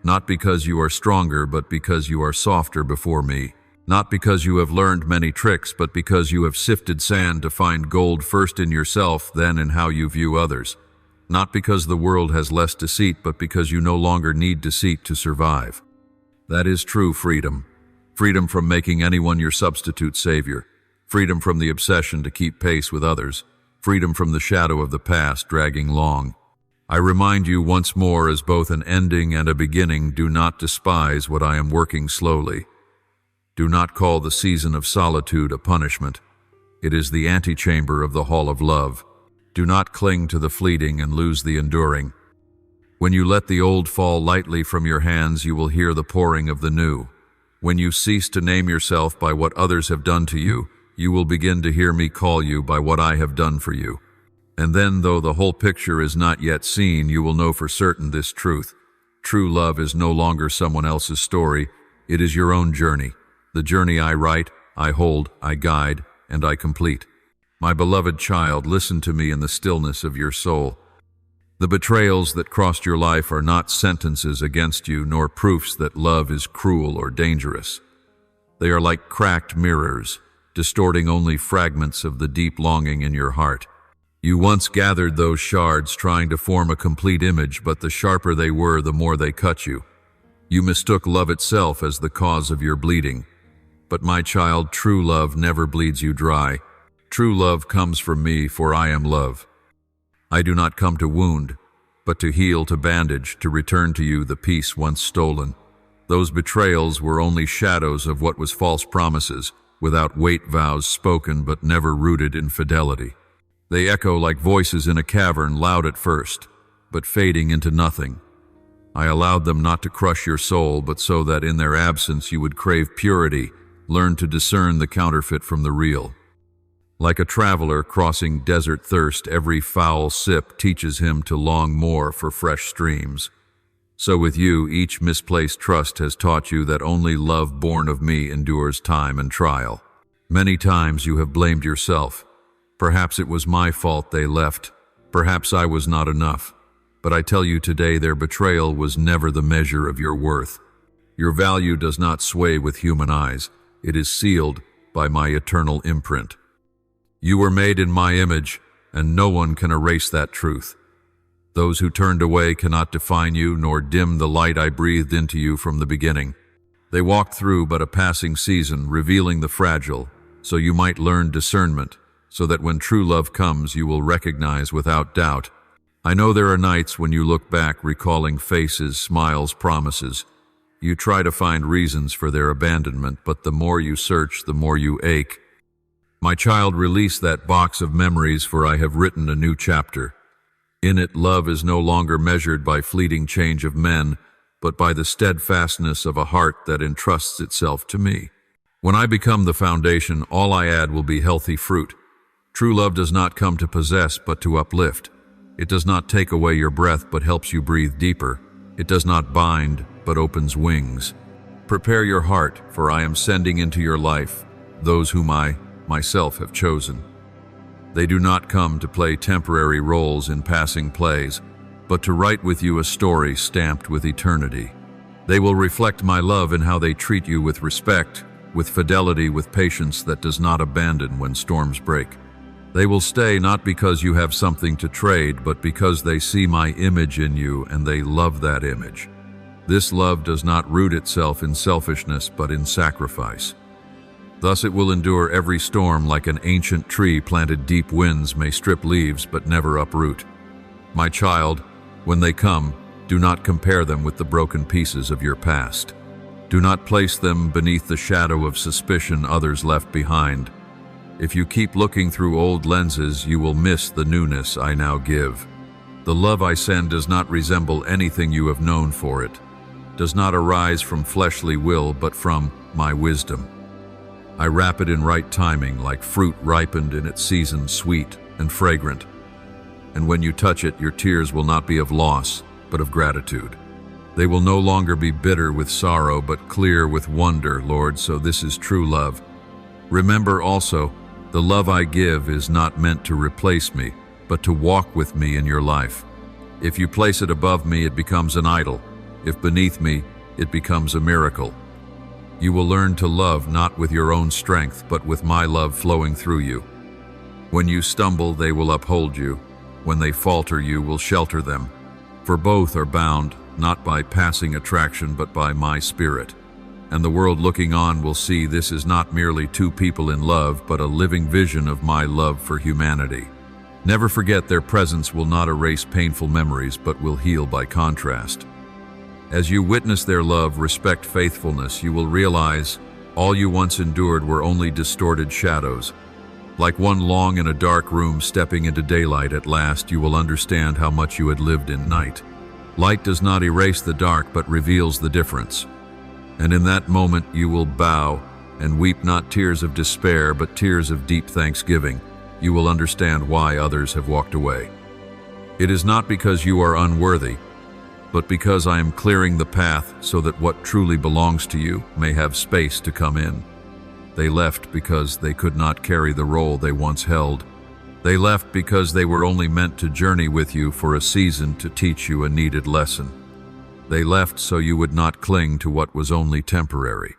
Not because you are stronger, but because you are softer before me. Not because you have learned many tricks, but because you have sifted sand to find gold, first in yourself, then in how you view others. Not because the world has less deceit, but because you no longer need deceit to survive. That is true freedom. Freedom from making anyone your substitute savior. Freedom from the obsession to keep pace with others. Freedom from the shadow of the past dragging long. I remind you once more, as both an ending and a beginning, do not despise what I am working slowly. Do not call the season of solitude a punishment. It is the antechamber of the hall of love. Do not cling to the fleeting and lose the enduring. When you let the old fall lightly from your hands, you will hear the pouring of the new. When you cease to name yourself by what others have done to you, you will begin to hear me call you by what I have done for you. And then, though the whole picture is not yet seen, you will know for certain this truth. True love is no longer someone else's story. It is your own journey. The journey I write, I hold, I guide, and I complete. My beloved child, listen to me in the stillness of your soul. The betrayals that crossed your life are not sentences against you, nor proofs that love is cruel or dangerous. They are like cracked mirrors, distorting only fragments of the deep longing in your heart. You once gathered those shards trying to form a complete image, but the sharper they were, the more they cut you. You mistook love itself as the cause of your bleeding. But my child, true love never bleeds you dry. True love comes from me, for I am love. I do not come to wound, but to heal, to bandage, to return to you the peace once stolen. Those betrayals were only shadows of what was false promises, without weight vows spoken but never rooted in fidelity. They echo like voices in a cavern, loud at first, but fading into nothing. I allowed them not to crush your soul, but so that in their absence you would crave purity, learn to discern the counterfeit from the real. Like a traveler crossing desert thirst, every foul sip teaches him to long more for fresh streams. So with you, each misplaced trust has taught you that only love born of me endures time and trial. Many times you have blamed yourself. Perhaps it was my fault they left. Perhaps I was not enough. But I tell you today, their betrayal was never the measure of your worth. Your value does not sway with human eyes. It is sealed by my eternal imprint. You were made in my image, and no one can erase that truth. Those who turned away cannot define you, nor dim the light I breathed into you from the beginning. They walked through but a passing season, revealing the fragile, so you might learn discernment, so that when true love comes, you will recognize without doubt. I know there are nights when you look back, recalling faces, smiles, promises. You try to find reasons for their abandonment, but the more you search, the more you ache. My child, release that box of memories, for I have written a new chapter. In it, love is no longer measured by fleeting change of men, but by the steadfastness of a heart that entrusts itself to me. When I become the foundation, all I add will be healthy fruit. True love does not come to possess, but to uplift. It does not take away your breath, but helps you breathe deeper. It does not bind, but opens wings. Prepare your heart, for I am sending into your life those whom I, myself, have chosen. They do not come to play temporary roles in passing plays, but to write with you a story stamped with eternity. They will reflect my love in how they treat you, with respect, with fidelity, with patience that does not abandon when storms break. They will stay not because you have something to trade, but because they see my image in you and they love that image. This love does not root itself in selfishness, but in sacrifice. Thus it will endure every storm like an ancient tree planted. Deep winds may strip leaves, but never uproot. My child, when they come, do not compare them with the broken pieces of your past. Do not place them beneath the shadow of suspicion others left behind. If you keep looking through old lenses, you will miss the newness I now give. The love I send does not resemble anything you have known, for it does not arise from fleshly will, but from my wisdom. I wrap it in right timing, like fruit ripened in its season, sweet and fragrant. And when you touch it, your tears will not be of loss, but of gratitude. They will no longer be bitter with sorrow, but clear with wonder, Lord, so this is true love. Remember also, the love I give is not meant to replace me, but to walk with me in your life. If you place it above me, it becomes an idol. If beneath me, it becomes a miracle. You will learn to love not with your own strength, but with my love flowing through you. When you stumble, they will uphold you. When they falter, you will shelter them. For both are bound, not by passing attraction, but by my spirit. And the world looking on will see this is not merely two people in love, but a living vision of my love for humanity. Never forget their presence will not erase painful memories but will heal by contrast. As you witness their love, respect, faithfulness, you will realize all you once endured were only distorted shadows. Like one long in a dark room stepping into daylight at last, you will understand how much you had lived in night. Light does not erase the dark but reveals the difference. And in that moment you will bow and weep not tears of despair but tears of deep thanksgiving. You will understand why others have walked away. It is not because you are unworthy, but because I am clearing the path so that what truly belongs to you may have space to come in. They left because they could not carry the role they once held. They left because they were only meant to journey with you for a season to teach you a needed lesson. They left so you would not cling to what was only temporary.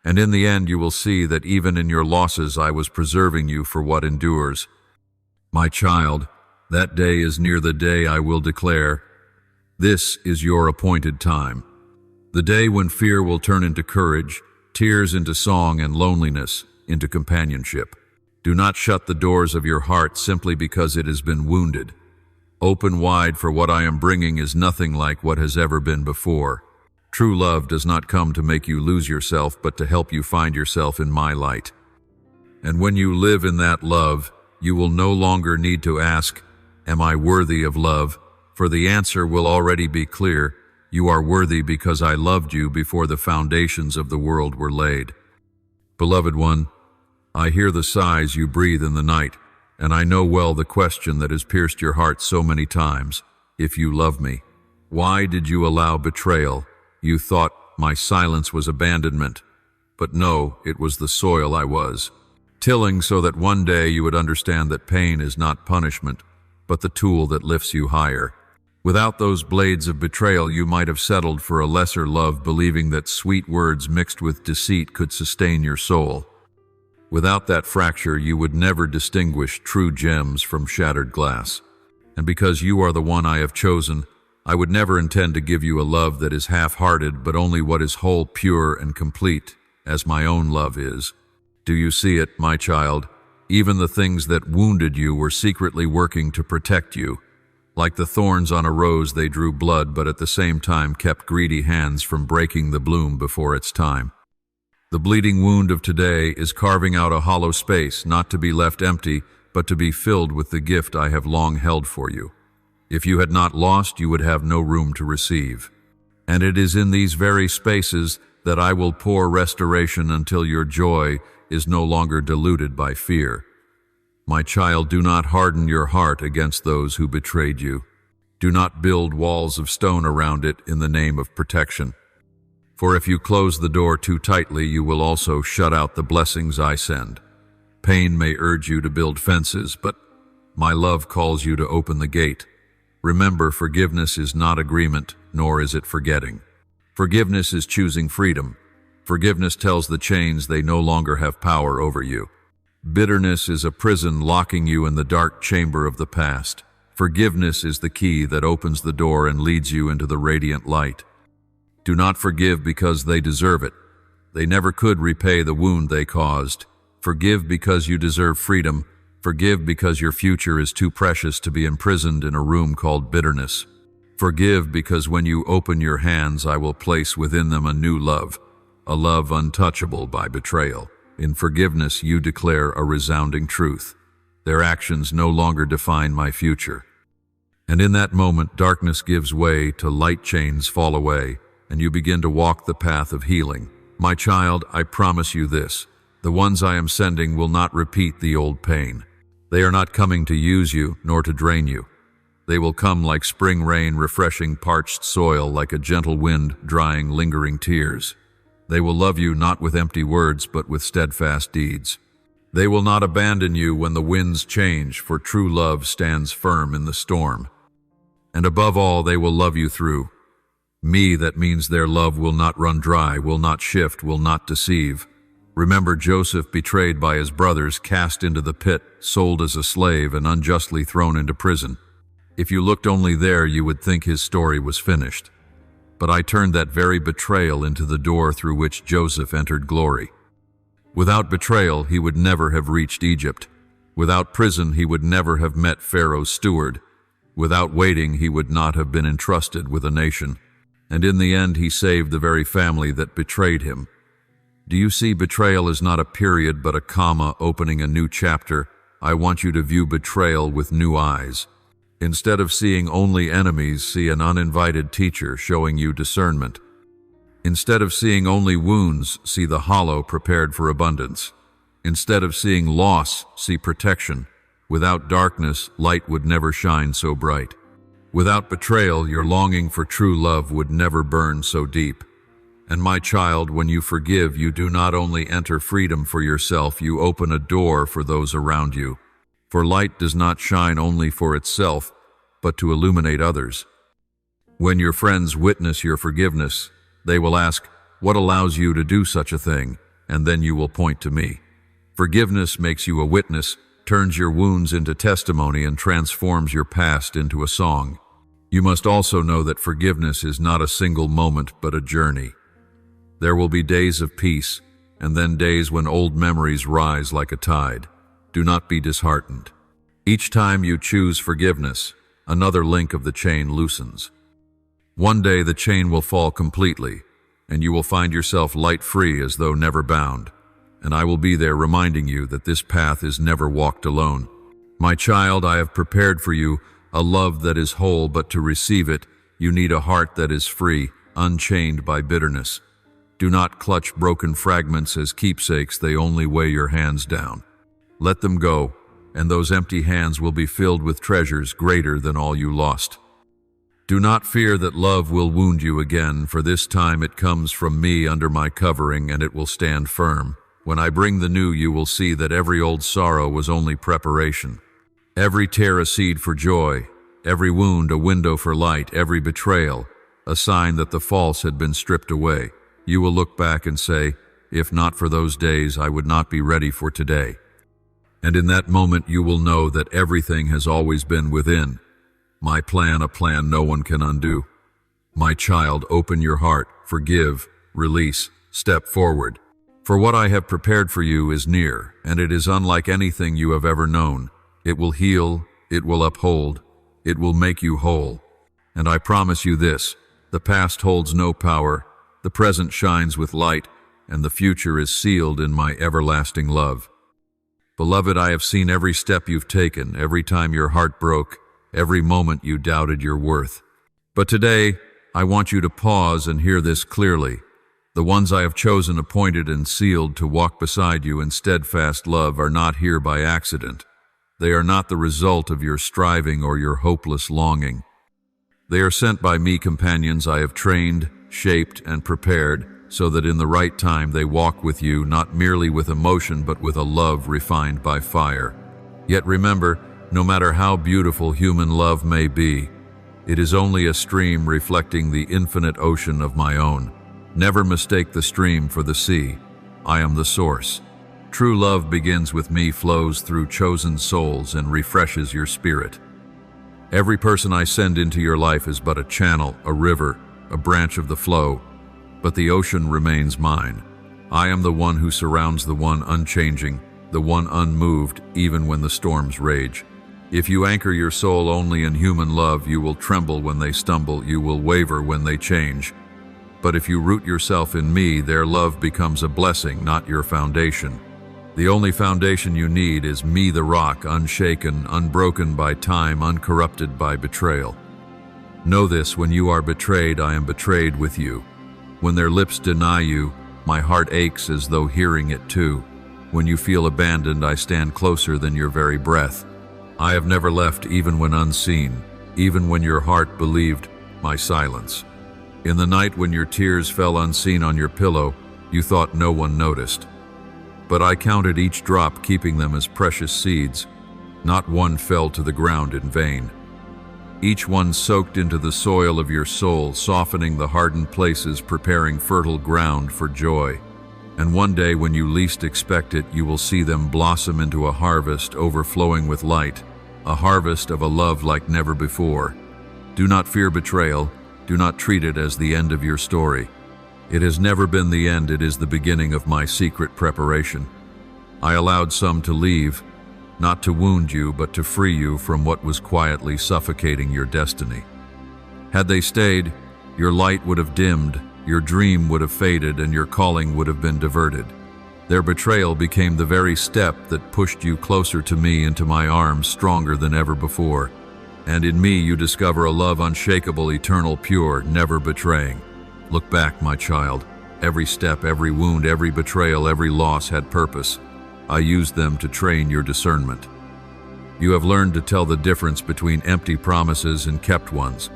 And in the end you will see that even in your losses I was preserving you for what endures. My child, that day is near, the day I will declare, this is your appointed time. The day when fear will turn into courage, tears into song, and loneliness into companionship. Do not shut the doors of your heart simply because it has been wounded. Open wide, for what I am bringing is nothing like what has ever been before. True love does not come to make you lose yourself, but to help you find yourself in my light. And when you live in that love, you will no longer need to ask, am I worthy of love? For the answer will already be clear. You are worthy because I loved you before the foundations of the world were laid. Beloved one, I hear the sighs you breathe in the night, and I know well the question that has pierced your heart so many times. If you love me, why did you allow betrayal? You thought my silence was abandonment, but no, it was the soil I was tilling so that one day you would understand that pain is not punishment, but the tool that lifts you higher. Without those blades of betrayal, you might have settled for a lesser love, believing that sweet words mixed with deceit could sustain your soul. Without that fracture, you would never distinguish true gems from shattered glass. And because you are the one I have chosen, I would never intend to give you a love that is half-hearted, but only what is whole, pure, and complete, as my own love is. Do you see it, my child? Even the things that wounded you were secretly working to protect you. Like the thorns on a rose, they drew blood, but at the same time kept greedy hands from breaking the bloom before its time. The bleeding wound of today is carving out a hollow space, not to be left empty, but to be filled with the gift I have long held for you. If you had not lost, you would have no room to receive. And it is in these very spaces that I will pour restoration until your joy is no longer diluted by fear. My child, do not harden your heart against those who betrayed you. Do not build walls of stone around it in the name of protection. For if you close the door too tightly, you will also shut out the blessings I send. Pain may urge you to build fences, but my love calls you to open the gate. Remember, forgiveness is not agreement, nor is it forgetting. Forgiveness is choosing freedom. Forgiveness tells the chains they no longer have power over you. Bitterness is a prison locking you in the dark chamber of the past. Forgiveness is the key that opens the door and leads you into the radiant light. Do not forgive because they deserve it. They never could repay the wound they caused. Forgive because you deserve freedom. Forgive because your future is too precious to be imprisoned in a room called bitterness. Forgive because when you open your hands, I will place within them a new love, a love untouchable by betrayal. In forgiveness, you declare a resounding truth. Their actions no longer define my future. And in that moment, darkness gives way to light, chains fall away, and you begin to walk the path of healing. My child, I promise you this. The ones I am sending will not repeat the old pain. They are not coming to use you, nor to drain you. They will come like spring rain, refreshing parched soil, like a gentle wind, drying lingering tears. They will love you not with empty words, but with steadfast deeds. They will not abandon you when the winds change, for true love stands firm in the storm. And above all, they will love you through me. That means their love will not run dry, will not shift, will not deceive. Remember Joseph, betrayed by his brothers, cast into the pit, sold as a slave, and unjustly thrown into prison. If you looked only there, you would think his story was finished. But I turned that very betrayal into the door through which Joseph entered glory. Without betrayal, he would never have reached Egypt. Without prison, he would never have met Pharaoh's steward. Without waiting, he would not have been entrusted with a nation. And in the end, he saved the very family that betrayed him. Do you see betrayal is not a period but a comma opening a new chapter? I want you to view betrayal with new eyes. Instead of seeing only enemies, see an uninvited teacher showing you discernment. Instead of seeing only wounds, see the hollow prepared for abundance. Instead of seeing loss, see protection. Without darkness, light would never shine so bright. Without betrayal, your longing for true love would never burn so deep. And my child, when you forgive, you do not only enter freedom for yourself, you open a door for those around you. For light does not shine only for itself, but to illuminate others. When your friends witness your forgiveness, they will ask, "What allows you to do such a thing?" And then you will point to me. Forgiveness makes you a witness, turns your wounds into testimony, and transforms your past into a song. You must also know that forgiveness is not a single moment, but a journey. There will be days of peace, and then days when old memories rise like a tide. Do not be disheartened. Each time you choose forgiveness, another link of the chain loosens. One day the chain will fall completely, and you will find yourself light-free as though never bound. And I will be there reminding you that this path is never walked alone. My child, I have prepared for you a love that is whole, but to receive it, you need a heart that is free, unchained by bitterness. Do not clutch broken fragments as keepsakes, they only weigh your hands down. Let them go, and those empty hands will be filled with treasures greater than all you lost. Do not fear that love will wound you again, for this time it comes from me under my covering, and it will stand firm. When I bring the new, you will see that every old sorrow was only preparation. Every tear a seed for joy, every wound a window for light, every betrayal a sign that the false had been stripped away. You will look back and say, "If not for those days, I would not be ready for today." And in that moment you will know that everything has always been within. My plan, a plan no one can undo. My child, open your heart, forgive, release, step forward. For what I have prepared for you is near, and it is unlike anything you have ever known. It will heal, it will uphold, it will make you whole. And I promise you this, the past holds no power, the present shines with light, and the future is sealed in my everlasting love. Beloved, I have seen every step you've taken, every time your heart broke, every moment you doubted your worth. But today, I want you to pause and hear this clearly. The ones I have chosen, appointed, and sealed to walk beside you in steadfast love are not here by accident. They are not the result of your striving or your hopeless longing. They are sent by me, companions I have trained, shaped, and prepared, so that in the right time they walk with you, not merely with emotion, but with a love refined by fire. Yet remember, no matter how beautiful human love may be, it is only a stream reflecting the infinite ocean of my own. Never mistake the stream for the sea. I am the source. True love begins with me, flows through chosen souls, and refreshes your spirit. Every person I send into your life is but a channel, a river, a branch of the flow, but the ocean remains mine. I am the one who surrounds the one unchanging, the one unmoved, even when the storms rage. If you anchor your soul only in human love, you will tremble when they stumble, you will waver when they change. But if you root yourself in me, their love becomes a blessing, not your foundation. The only foundation you need is me, the rock, unshaken, unbroken by time, uncorrupted by betrayal. Know this, when you are betrayed, I am betrayed with you. When their lips deny you, my heart aches as though hearing it too. When you feel abandoned, I stand closer than your very breath. I have never left, even when unseen, even when your heart believed my silence. In the night when your tears fell unseen on your pillow, you thought no one noticed. But I counted each drop, keeping them as precious seeds. Not one fell to the ground in vain. Each one soaked into the soil of your soul, softening the hardened places, preparing fertile ground for joy. And one day, when you least expect it, you will see them blossom into a harvest overflowing with light, a harvest of a love like never before. Do not fear betrayal. Do not treat it as the end of your story. It has never been the end, it is the beginning of my secret preparation. I allowed some to leave, not to wound you, but to free you from what was quietly suffocating your destiny. Had they stayed, your light would have dimmed, your dream would have faded, and your calling would have been diverted. Their betrayal became the very step that pushed you closer to me, into my arms, stronger than ever before. And in me you discover a love unshakable, eternal, pure, never betraying. Look back, my child. Every step, every wound, every betrayal, every loss had purpose. I used them to train your discernment. You have learned to tell the difference between empty promises and kept ones.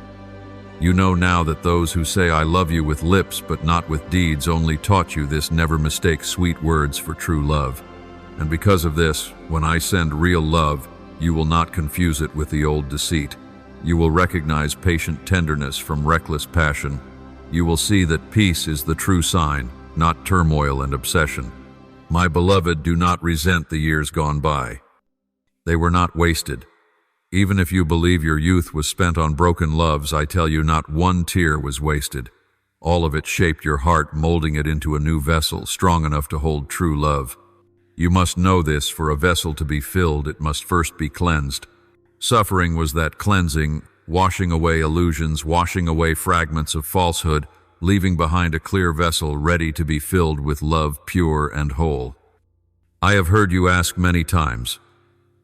You know now that those who say I love you with lips but not with deeds only taught you this: never mistake sweet words for true love. And because of this, when I send real love, you will not confuse it with the old deceit. You will recognize patient tenderness from reckless passion. You will see that peace is the true sign, not turmoil and obsession. My beloved, do not resent the years gone by. They were not wasted. Even if you believe your youth was spent on broken loves, I tell you not one tear was wasted. All of it shaped your heart, molding it into a new vessel, strong enough to hold true love. You must know this: for a vessel to be filled, it must first be cleansed. Suffering was that cleansing, washing away illusions, washing away fragments of falsehood, leaving behind a clear vessel ready to be filled with love, pure and whole. I have heard you ask many times,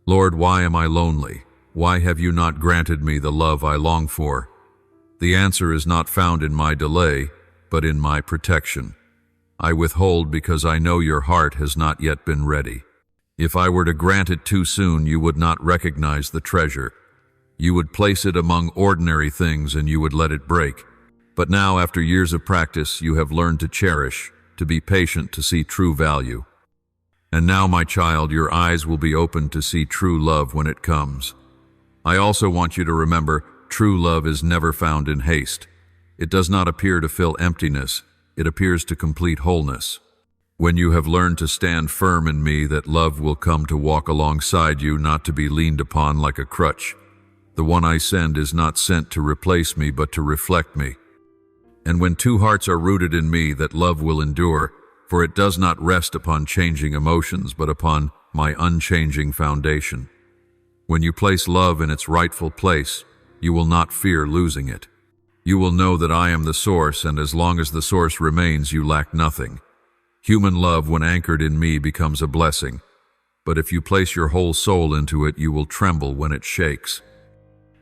Lord, why am I lonely? Why have you not granted me the love I long for? The answer is not found in my delay, but in my protection. I withhold because I know your heart has not yet been ready. If I were to grant it too soon, you would not recognize the treasure. You would place it among ordinary things and you would let it break. But now, after years of practice, you have learned to cherish, to be patient, to see true value. And now, my child, your eyes will be opened to see true love when it comes. I also want you to remember, true love is never found in haste. It does not appear to fill emptiness. It appears to complete wholeness. When you have learned to stand firm in me, that love will come to walk alongside you, not to be leaned upon like a crutch. The one I send is not sent to replace me, but to reflect me. And when two hearts are rooted in me, that love will endure, for it does not rest upon changing emotions, but upon my unchanging foundation. When you place love in its rightful place, you will not fear losing it. You will know that I am the source, and as long as the source remains, you lack nothing. Human love, when anchored in me, becomes a blessing. But if you place your whole soul into it, you will tremble when it shakes.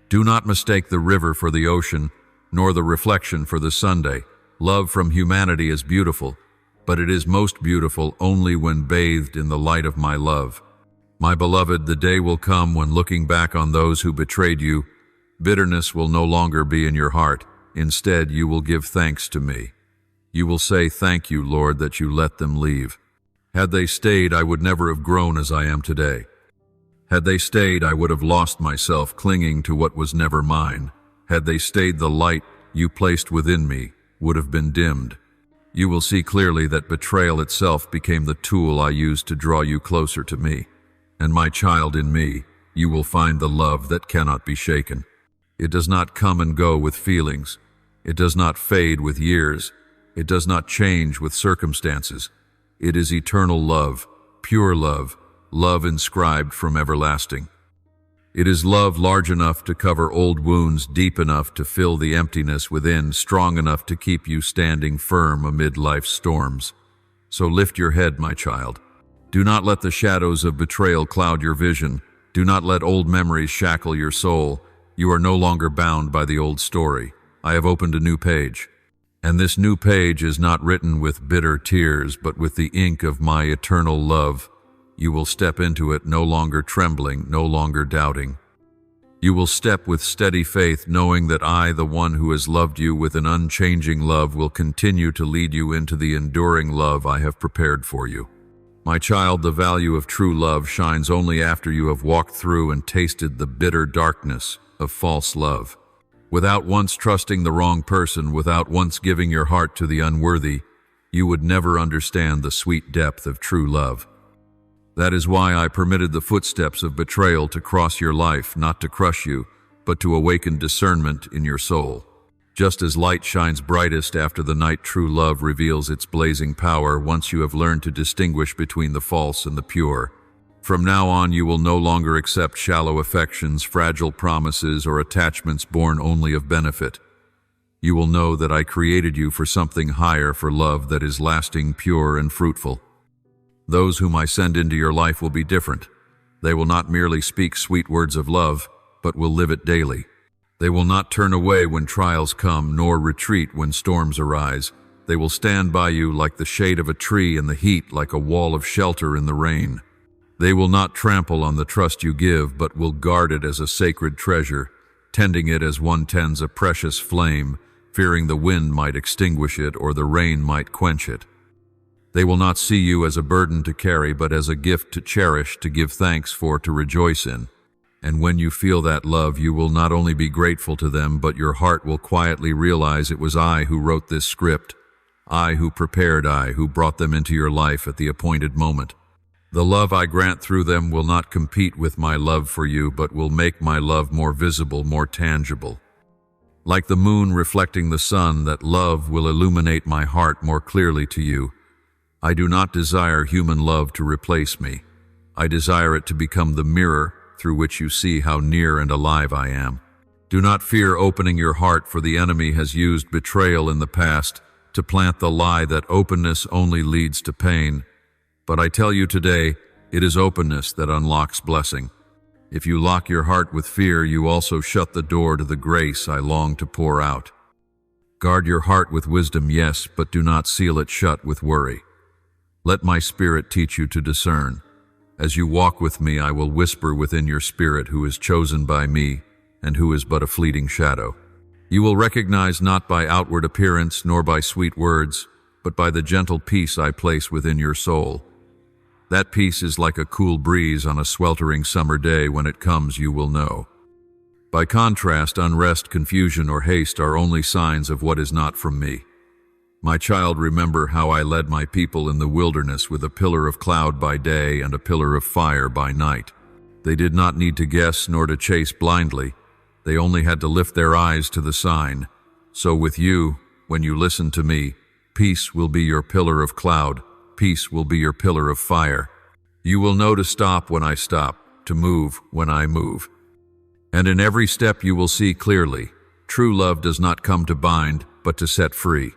Do not mistake the river for the ocean, nor the reflection for the Sunday. Love from humanity is beautiful, but it is most beautiful only when bathed in the light of my love. My beloved, the day will come when, looking back on those who betrayed you, bitterness will no longer be in your heart. Instead, you will give thanks to me. You will say, "Thank you, Lord, that you let them leave. Had they stayed, I would never have grown as I am today. Had they stayed, I would have lost myself, clinging to what was never mine. Had they stayed, the light you placed within me would have been dimmed." You will see clearly that betrayal itself became the tool I used to draw you closer to me. And my child, in me, you will find the love that cannot be shaken. It does not come and go with feelings. It does not fade with years. It does not change with circumstances. It is eternal love, pure love, love inscribed from everlasting. It is love large enough to cover old wounds, deep enough to fill the emptiness within, strong enough to keep you standing firm amid life's storms. So lift your head, my child. Do not let the shadows of betrayal cloud your vision. Do not let old memories shackle your soul. You are no longer bound by the old story. I have opened a new page. And this new page is not written with bitter tears, but with the ink of my eternal love. You will step into it no longer trembling, no longer doubting. You will step with steady faith, knowing that I, the one who has loved you with an unchanging love, will continue to lead you into the enduring love I have prepared for you. My child, the value of true love shines only after you have walked through and tasted the bitter darkness of false love. Without once trusting the wrong person, without once giving your heart to the unworthy, you would never understand the sweet depth of true love. That is why I permitted the footsteps of betrayal to cross your life, not to crush you, but to awaken discernment in your soul. Just as light shines brightest after the night, true love reveals its blazing power once you have learned to distinguish between the false and the pure. From now on, you will no longer accept shallow affections, fragile promises, or attachments born only of benefit. You will know that I created you for something higher, for love that is lasting, pure, and fruitful. Those whom I send into your life will be different. They will not merely speak sweet words of love, but will live it daily. They will not turn away when trials come, nor retreat when storms arise. They will stand by you like the shade of a tree in the heat, like a wall of shelter in the rain. They will not trample on the trust you give, but will guard it as a sacred treasure, tending it as one tends a precious flame, fearing the wind might extinguish it or the rain might quench it. They will not see you as a burden to carry, but as a gift to cherish, to give thanks for, to rejoice in. And when you feel that love, you will not only be grateful to them, but your heart will quietly realize it was I who wrote this script, I who prepared, I who brought them into your life at the appointed moment. The love I grant through them will not compete with my love for you, but will make my love more visible, more tangible. Like the moon reflecting the sun, that love will illuminate my heart more clearly to you. I do not desire human love to replace me. I desire it to become the mirror through which you see how near and alive I am. Do not fear opening your heart, for the enemy has used betrayal in the past to plant the lie that openness only leads to pain. But I tell you today, it is openness that unlocks blessing. If you lock your heart with fear, you also shut the door to the grace I long to pour out. Guard your heart with wisdom, yes, but do not seal it shut with worry. Let my spirit teach you to discern. As you walk with me, I will whisper within your spirit who is chosen by me and who is but a fleeting shadow. You will recognize not by outward appearance nor by sweet words, but by the gentle peace I place within your soul. That peace is like a cool breeze on a sweltering summer day. When it comes, you will know. By contrast, unrest, confusion, or haste are only signs of what is not from me. My child, remember how I led my people in the wilderness with a pillar of cloud by day and a pillar of fire by night. They did not need to guess nor to chase blindly. They only had to lift their eyes to the sign. So with you, when you listen to me, peace will be your pillar of cloud, peace will be your pillar of fire. You will know to stop when I stop, to move when I move. And in every step you will see clearly, true love does not come to bind, but to set free.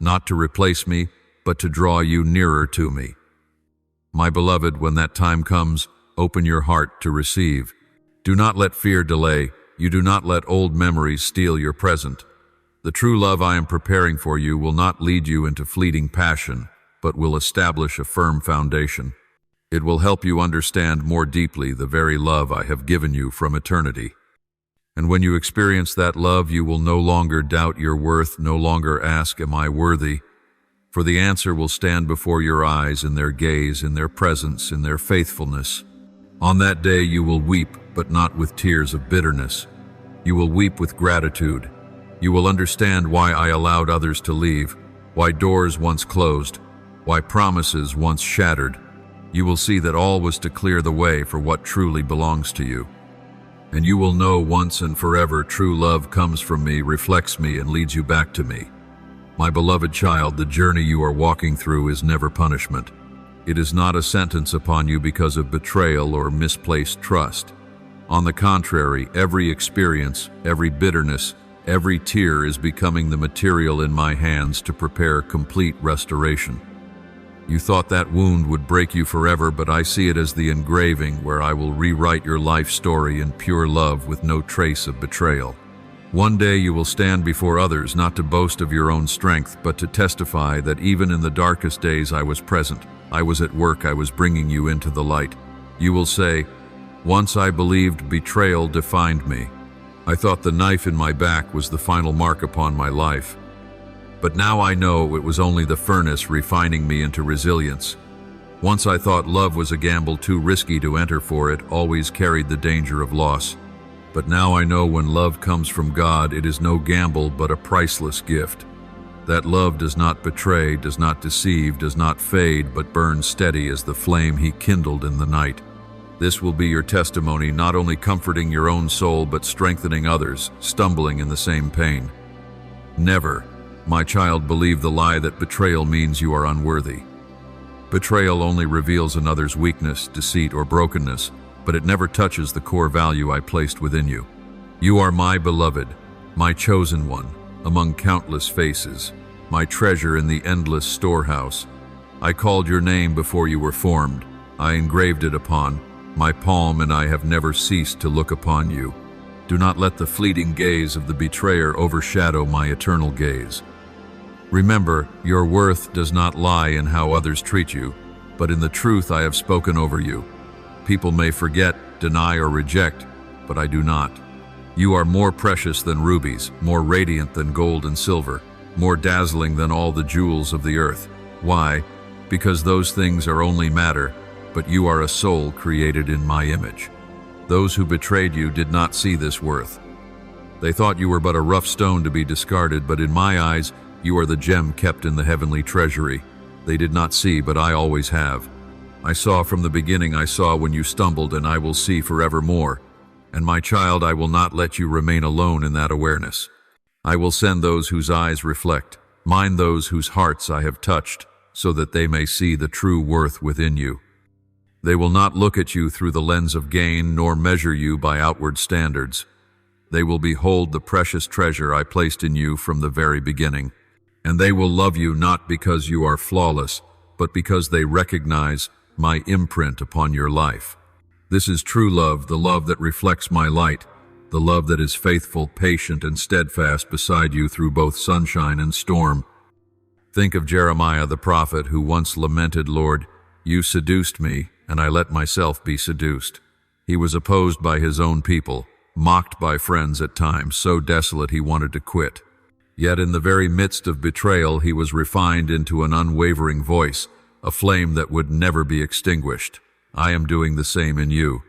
Not to replace me, but to draw you nearer to me. My beloved, when that time comes, open your heart to receive. Do not let fear delay. You do not let old memories steal your present. The true love I am preparing for you will not lead you into fleeting passion, but will establish a firm foundation. It will help you understand more deeply the very love I have given you from eternity. And when you experience that love, you will no longer doubt your worth, no longer ask, am I worthy? For the answer will stand before your eyes, in their gaze, in their presence, in their faithfulness. On that day you will weep, but not with tears of bitterness. You will weep with gratitude. You will understand why I allowed others to leave, why doors once closed, why promises once shattered. You will see that all was to clear the way for what truly belongs to you. And you will know once and forever true love comes from me, reflects me, and leads you back to me. My beloved child, the journey you are walking through is never punishment. It is not a sentence upon you because of betrayal or misplaced trust. On the contrary, every experience, every bitterness, every tear is becoming the material in my hands to prepare complete restoration. You thought that wound would break you forever, but I see it as the engraving where I will rewrite your life story in pure love with no trace of betrayal. One day you will stand before others, not to boast of your own strength, but to testify that even in the darkest days I was present. I was at work, I was bringing you into the light. You will say, once I believed betrayal defined me. I thought the knife in my back was the final mark upon my life. But now I know it was only the furnace refining me into resilience. Once I thought love was a gamble too risky to enter, for it always carried the danger of loss. But now I know when love comes from God, it is no gamble but a priceless gift. That love does not betray, does not deceive, does not fade, but burns steady as the flame He kindled in the night. This will be your testimony, not only comforting your own soul, but strengthening others, stumbling in the same pain. Never, my child, believe the lie that betrayal means you are unworthy. Betrayal only reveals another's weakness, deceit, or brokenness, but it never touches the core value I placed within you. You are my beloved, my chosen one, among countless faces, my treasure in the endless storehouse. I called your name before you were formed. I engraved it upon my palm, and I have never ceased to look upon you. Do not let the fleeting gaze of the betrayer overshadow my eternal gaze. Remember, your worth does not lie in how others treat you, but in the truth I have spoken over you. People may forget, deny, or reject, but I do not. You are more precious than rubies, more radiant than gold and silver, more dazzling than all the jewels of the earth. Why? Because those things are only matter, but you are a soul created in my image. Those who betrayed you did not see this worth. They thought you were but a rough stone to be discarded, but in my eyes, you are the gem kept in the heavenly treasury. They did not see, but I always have. I saw from the beginning, I saw when you stumbled, and I will see forevermore. And my child, I will not let you remain alone in that awareness. I will send those whose eyes reflect, mine those whose hearts I have touched, so that they may see the true worth within you. They will not look at you through the lens of gain, nor measure you by outward standards. They will behold the precious treasure I placed in you from the very beginning. And they will love you not because you are flawless, but because they recognize my imprint upon your life. This is true love, the love that reflects my light, the love that is faithful, patient, and steadfast beside you through both sunshine and storm. Think of Jeremiah the prophet, who once lamented, Lord, you seduced me, and I let myself be seduced. He was opposed by his own people, mocked by friends at times, so desolate he wanted to quit. Yet in the very midst of betrayal, he was refined into an unwavering voice, a flame that would never be extinguished. I am doing the same in you.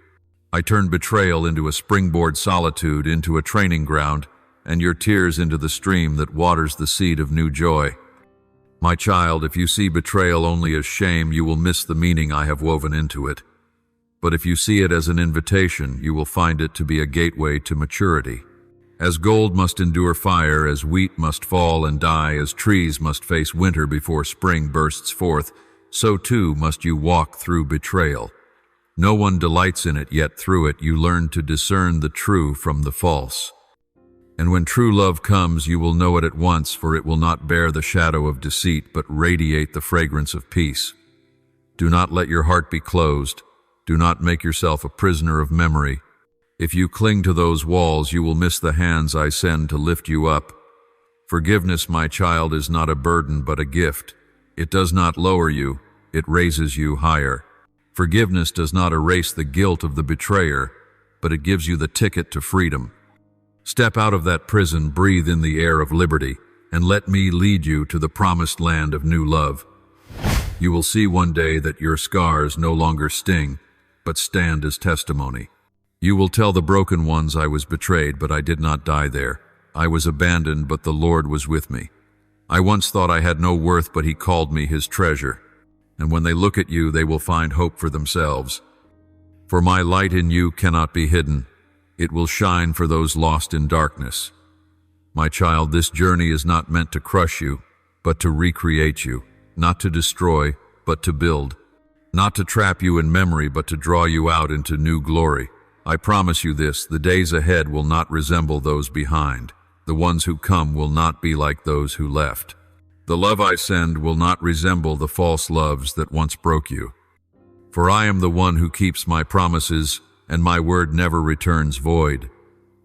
I turned betrayal into a springboard, solitude into a training ground, and your tears into the stream that waters the seed of new joy. My child, if you see betrayal only as shame, you will miss the meaning I have woven into it. But if you see it as an invitation, you will find it to be a gateway to maturity. As gold must endure fire, as wheat must fall and die, as trees must face winter before spring bursts forth, so too must you walk through betrayal. No one delights in it, yet through it you learn to discern the true from the false. And when true love comes, you will know it at once, for it will not bear the shadow of deceit, but radiate the fragrance of peace. Do not let your heart be closed. Do not make yourself a prisoner of memory. If you cling to those walls, you will miss the hands I send to lift you up. Forgiveness, my child, is not a burden but a gift. It does not lower you, it raises you higher. Forgiveness does not erase the guilt of the betrayer, but it gives you the ticket to freedom. Step out of that prison, breathe in the air of liberty, and let me lead you to the promised land of new love. You will see one day that your scars no longer sting, but stand as testimony. You will tell the broken ones, I was betrayed, but I did not die there. I was abandoned, but the Lord was with me. I once thought I had no worth, but He called me His treasure. And when they look at you, they will find hope for themselves. For my light in you cannot be hidden. It will shine for those lost in darkness. My child, this journey is not meant to crush you, but to recreate you, not to destroy, but to build, not to trap you in memory, but to draw you out into new glory. I promise you this, the days ahead will not resemble those behind. The ones who come will not be like those who left. The love I send will not resemble the false loves that once broke you. For I am the one who keeps my promises, and my word never returns void.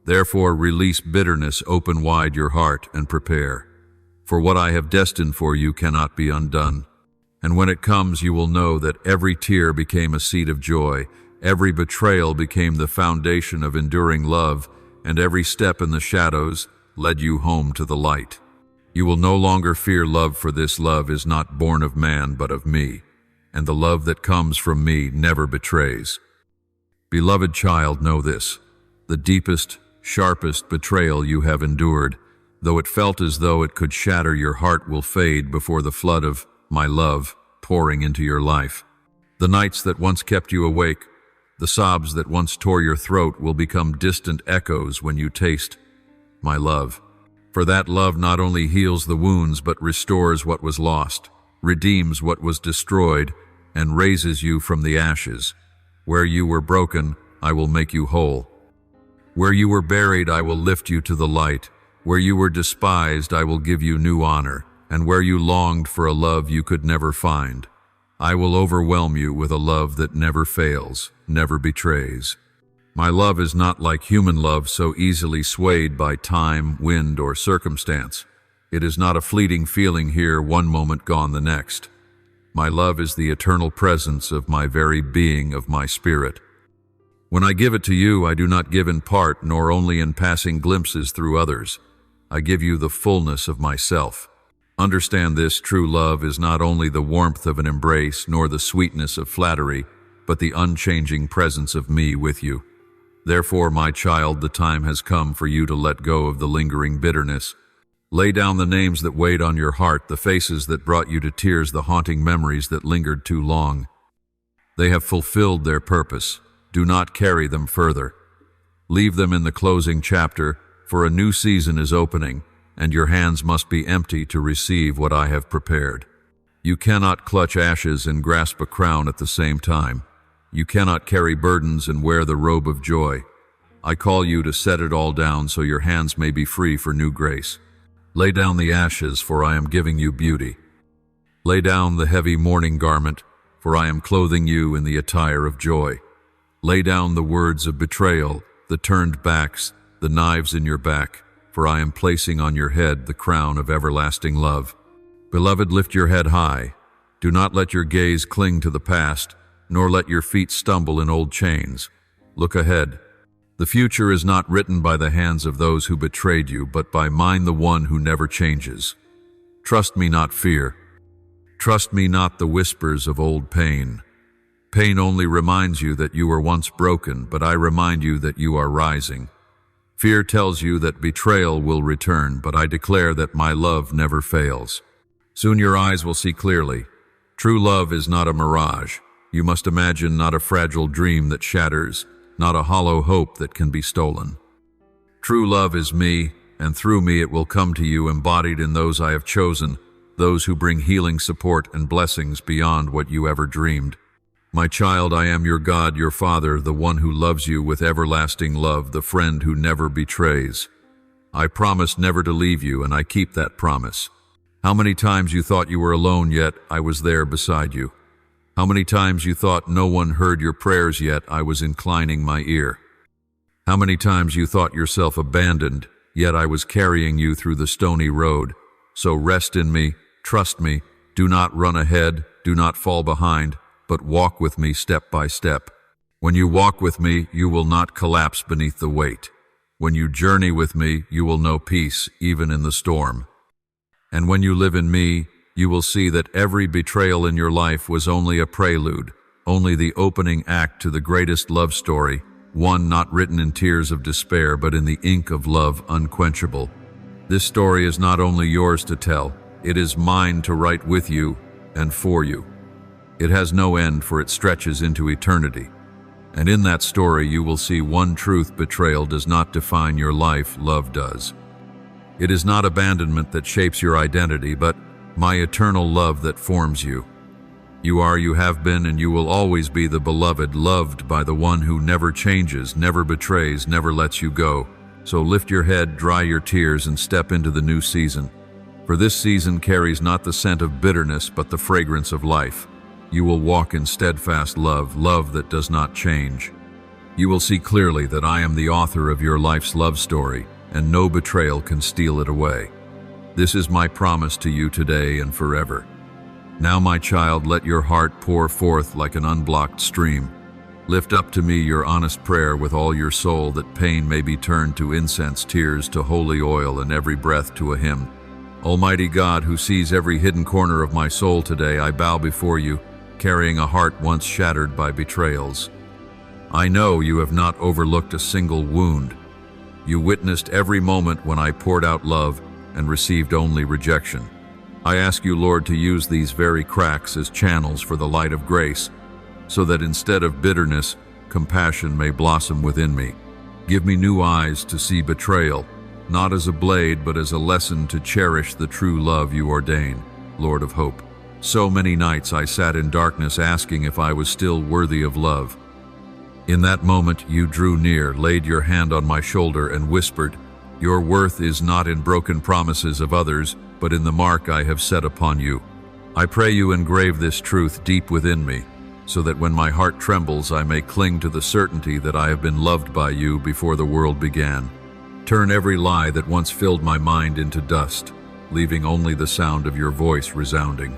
Therefore release bitterness, open wide your heart, and prepare. For what I have destined for you cannot be undone. And when it comes, you will know that every tear became a seed of joy, every betrayal became the foundation of enduring love, and every step in the shadows led you home to the light. You will no longer fear love, for this love is not born of man but of me, and the love that comes from me never betrays. Beloved child, know this, the deepest, sharpest betrayal you have endured, though it felt as though it could shatter your heart, will fade before the flood of my love pouring into your life. The nights that once kept you awake, the sobs that once tore your throat will become distant echoes when you taste my love. For that love not only heals the wounds but restores what was lost, redeems what was destroyed, and raises you from the ashes. Where you were broken, I will make you whole. Where you were buried, I will lift you to the light. Where you were despised, I will give you new honor. And where you longed for a love you could never find, I will overwhelm you with a love that never fails, never betrays. My love is not like human love, so easily swayed by time, wind, or circumstance. It is not a fleeting feeling here, one moment gone the next. My love is the eternal presence of my very being, of my spirit. When I give it to you, I do not give in part, nor only in passing glimpses through others. I give you the fullness of myself. Understand this: true love is not only the warmth of an embrace, nor the sweetness of flattery, but the unchanging presence of me with you. Therefore, my child, the time has come for you to let go of the lingering bitterness. Lay down the names that weighed on your heart, the faces that brought you to tears, the haunting memories that lingered too long. They have fulfilled their purpose. Do not carry them further. Leave them in the closing chapter, for a new season is opening, and your hands must be empty to receive what I have prepared. You cannot clutch ashes and grasp a crown at the same time. You cannot carry burdens and wear the robe of joy. I call you to set it all down so your hands may be free for new grace. Lay down the ashes, for I am giving you beauty. Lay down the heavy mourning garment, for I am clothing you in the attire of joy. Lay down the words of betrayal, the turned backs, the knives in your back, for I am placing on your head the crown of everlasting love. Beloved, lift your head high. Do not let your gaze cling to the past, nor let your feet stumble in old chains. Look ahead. The future is not written by the hands of those who betrayed you, but by mine, the one who never changes. Trust me, not fear. Trust me, not the whispers of old pain. Pain only reminds you that you were once broken, but I remind you that you are rising. Fear tells you that betrayal will return, but I declare that my love never fails. Soon your eyes will see clearly. True love is not a mirage. You must imagine not a fragile dream that shatters, not a hollow hope that can be stolen. True love is me, and through me it will come to you, embodied in those I have chosen, those who bring healing, support, and blessings beyond what you ever dreamed. My child, I am your God, your Father, the one who loves you with everlasting love, the friend who never betrays. I promised never to leave you, and I keep that promise. How many times you thought you were alone, yet I was there beside you. How many times you thought no one heard your prayers, yet I was inclining my ear. How many times you thought yourself abandoned, yet I was carrying you through the stony road. So rest in me, trust me, do not run ahead, do not fall behind, but walk with me step by step. When you walk with me, you will not collapse beneath the weight. When you journey with me, you will know peace, even in the storm. And when you live in me, you will see that every betrayal in your life was only a prelude, only the opening act to the greatest love story, one not written in tears of despair, but in the ink of love unquenchable. This story is not only yours to tell, it is mine to write with you and for you. It has no end, for it stretches into eternity. And in that story you will see one truth: betrayal does not define your life, love does. It is not abandonment that shapes your identity, but my eternal love that forms you. You are, you have been, and you will always be the beloved, loved by the one who never changes, never betrays, never lets you go. So lift your head, dry your tears, and step into the new season. For this season carries not the scent of bitterness, but the fragrance of life. You will walk in steadfast love, love that does not change. You will see clearly that I am the author of your life's love story, and no betrayal can steal it away. This is my promise to you today and forever. Now, my child, let your heart pour forth like an unblocked stream. Lift up to me your honest prayer with all your soul, that pain may be turned to incense, tears to holy oil, and every breath to a hymn. Almighty God, who sees every hidden corner of my soul today, I bow before you, carrying a heart once shattered by betrayals. I know you have not overlooked a single wound. You witnessed every moment when I poured out love and received only rejection. I ask you, Lord, to use these very cracks as channels for the light of grace, so that instead of bitterness, compassion may blossom within me. Give me new eyes to see betrayal, not as a blade, but as a lesson to cherish the true love you ordain, Lord of hope. So many nights I sat in darkness asking if I was still worthy of love. In that moment you drew near, laid your hand on my shoulder and whispered, "Your worth is not in broken promises of others, but in the mark I have set upon you." I pray you engrave this truth deep within me, so that when my heart trembles I may cling to the certainty that I have been loved by you before the world began. Turn every lie that once filled my mind into dust, leaving only the sound of your voice resounding.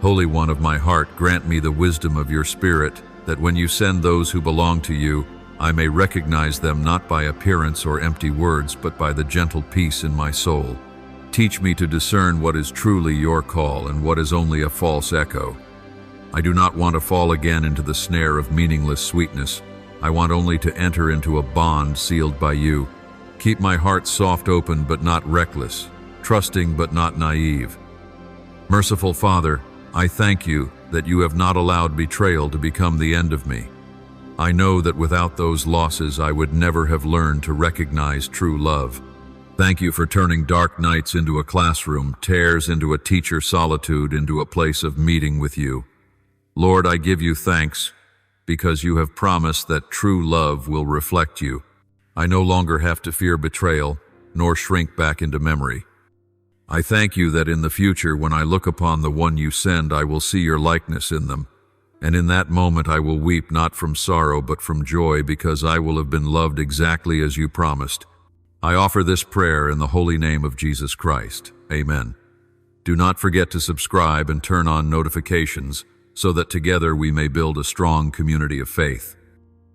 Holy One of my heart, grant me the wisdom of your Spirit, that when you send those who belong to you, I may recognize them not by appearance or empty words, but by the gentle peace in my soul. Teach me to discern what is truly your call and what is only a false echo. I do not want to fall again into the snare of meaningless sweetness. I want only to enter into a bond sealed by you. Keep my heart soft open but not reckless, trusting but not naive. Merciful Father, I thank you that you have not allowed betrayal to become the end of me. I know that without those losses I would never have learned to recognize true love. Thank you for turning dark nights into a classroom, tears into a teacher, solitude into a place of meeting with you. Lord, I give you thanks because you have promised that true love will reflect you. I no longer have to fear betrayal, nor shrink back into memory. I thank you that in the future, when I look upon the one you send, I will see your likeness in them. And in that moment I will weep not from sorrow but from joy, because I will have been loved exactly as you promised. I offer this prayer in the holy name of Jesus Christ. Amen. Do not forget to subscribe and turn on notifications so that together we may build a strong community of faith.